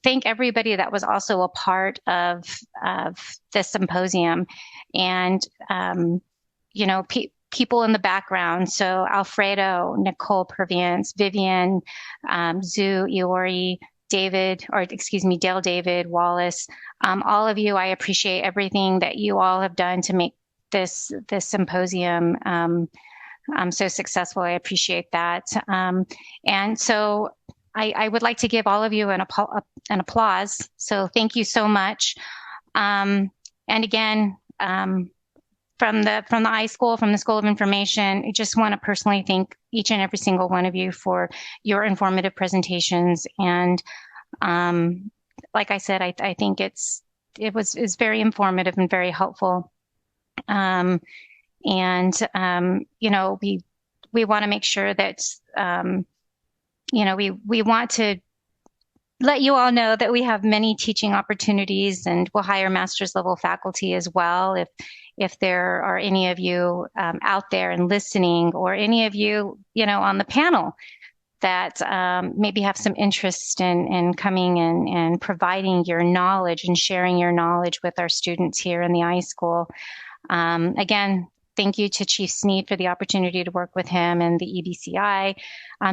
thank everybody that was also a part of this symposium, and, people in the background. So Alfredo, Nicole Purviance, Vivian, Zu, Iori, Dale David, Wallace, all of you, I appreciate everything that you all have done to make this symposium so successful. I appreciate that. And so I would like to give all of you an applause. So thank you so much. And again, from the iSchool, from the School of Information, I just want to personally thank each and every single one of you for your informative presentations. And like I said, I think it's very informative and very helpful. We want to make sure that we want to let you all know that we have many teaching opportunities, and we'll hire master's level faculty as well. If there are any of you out there and listening, or any of you, on the panel that maybe have some interest in coming and providing your knowledge and sharing your knowledge with our students here in the iSchool. Again, thank you to Chief Sneed for the opportunity to work with him and the EBCI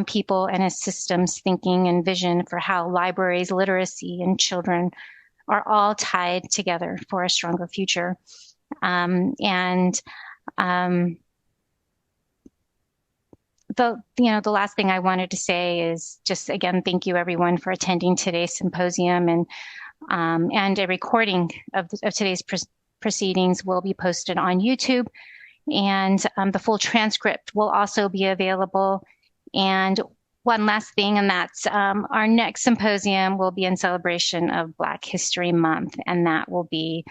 people, and his systems thinking and vision for how libraries, literacy, and children are all tied together for a stronger future. The last thing I wanted to say is just, again, thank you everyone for attending today's symposium, and a recording of today's proceedings will be posted on YouTube, and the full transcript will also be available. And one last thing, and that's our next symposium will be in celebration of Black History Month, and that will be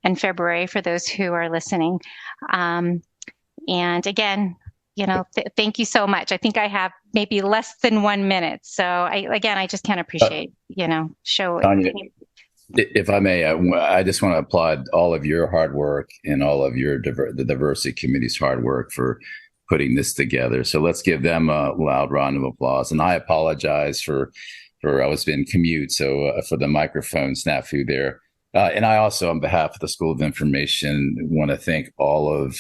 in February for those who are listening. And again, thank you so much. I think I have maybe less than 1 minute. So I just can't appreciate, Tanya, if I may, I just want to applaud all of your hard work and all of the diversity committee's hard work for putting this together. So let's give them a loud round of applause. And I apologize for I was in commute, so for the microphone snafu there. And I also, on behalf of the School of Information, want to thank all of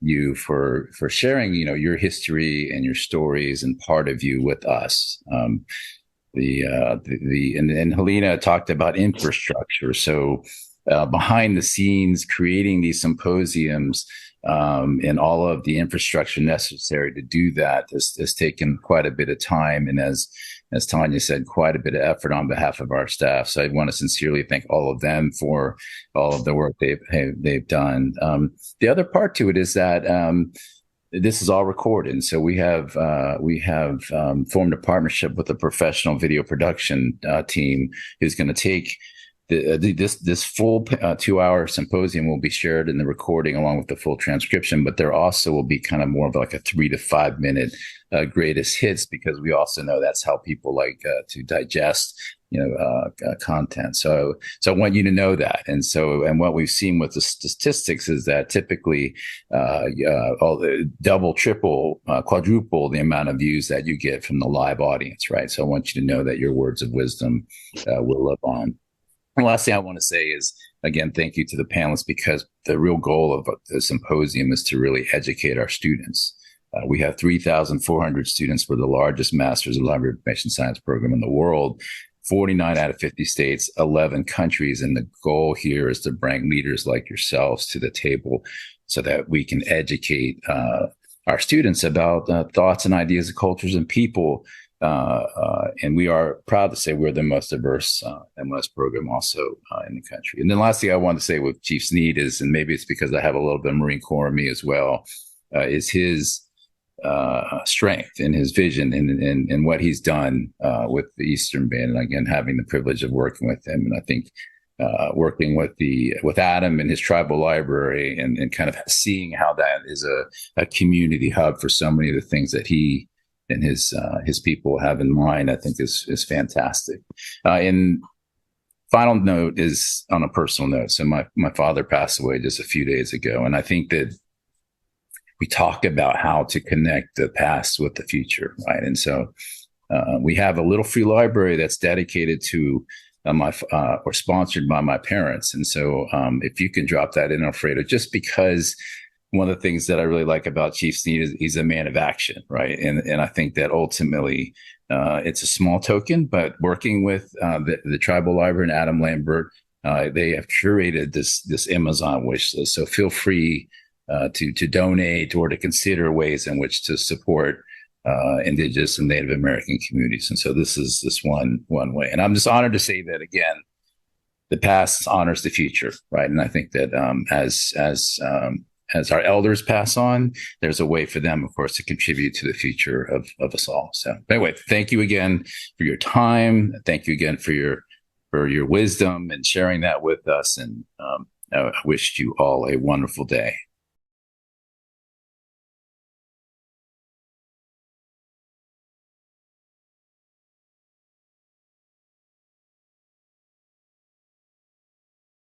you for sharing, your history and your stories and part of you with us. And Helena talked about infrastructure. So behind the scenes creating these symposiums and all of the infrastructure necessary to do that has taken quite a bit of time. And as Tanya said, quite a bit of effort on behalf of our staff. So I want to sincerely thank all of them for all of the work they've done. The other part to it is that this is all recorded, and so we have formed a partnership with a professional video production team who's going to take this full 2-hour symposium will be shared in the recording along with the full transcription, but there also will be kind of more of like a 3 to 5 minute greatest hits, because we also know that's how people like to digest content. So I want you to know that. And what we've seen with the statistics is that typically all the double, triple, quadruple the amount of views that you get from the live audience, right? So I want you to know that your words of wisdom will live on. And the last thing I want to say is, again, thank you to the panelists, because the real goal of the symposium is to really educate our students. We have 3,400 students for the largest Masters of Library Information Science program in the world, 49 out of 50 states, 11 countries. And the goal here is to bring leaders like yourselves to the table so that we can educate our students about thoughts and ideas of cultures and people. And we are proud to say we're the most diverse MLS program also in the country. And then last thing I want to say with Chief Snead is, and maybe it's because I have a little bit of Marine Corps in me as well, is his strength and his vision and what he's done with the Eastern Band. And again, having the privilege of working with him. And I think working with Adam and his tribal library and kind of seeing how that is a community hub for so many of the things that he and his people have in mind, I think is fantastic. And final note is on a personal note. So my father passed away just a few days ago, and I think that we talk about how to connect the past with the future, right? And so we have a little free library that's dedicated to or sponsored by my parents. And so if you can drop that in, Alfredo, just because one of the things that I really like about Chief Snead is he's a man of action, right? And I think that ultimately it's a small token, but working with the Tribal Library and Adam Lambert, they have curated this Amazon wish list. So feel free to donate or to consider ways in which to support Indigenous and Native American communities. And so this is one way. And I'm just honored to say that, again, the past honors the future, right? And I think that as our elders pass on, there's a way for them, of course, to contribute to the future of us all. So anyway, thank you again for your time. Thank you again for your wisdom and sharing that with us. And I wish you all a wonderful day.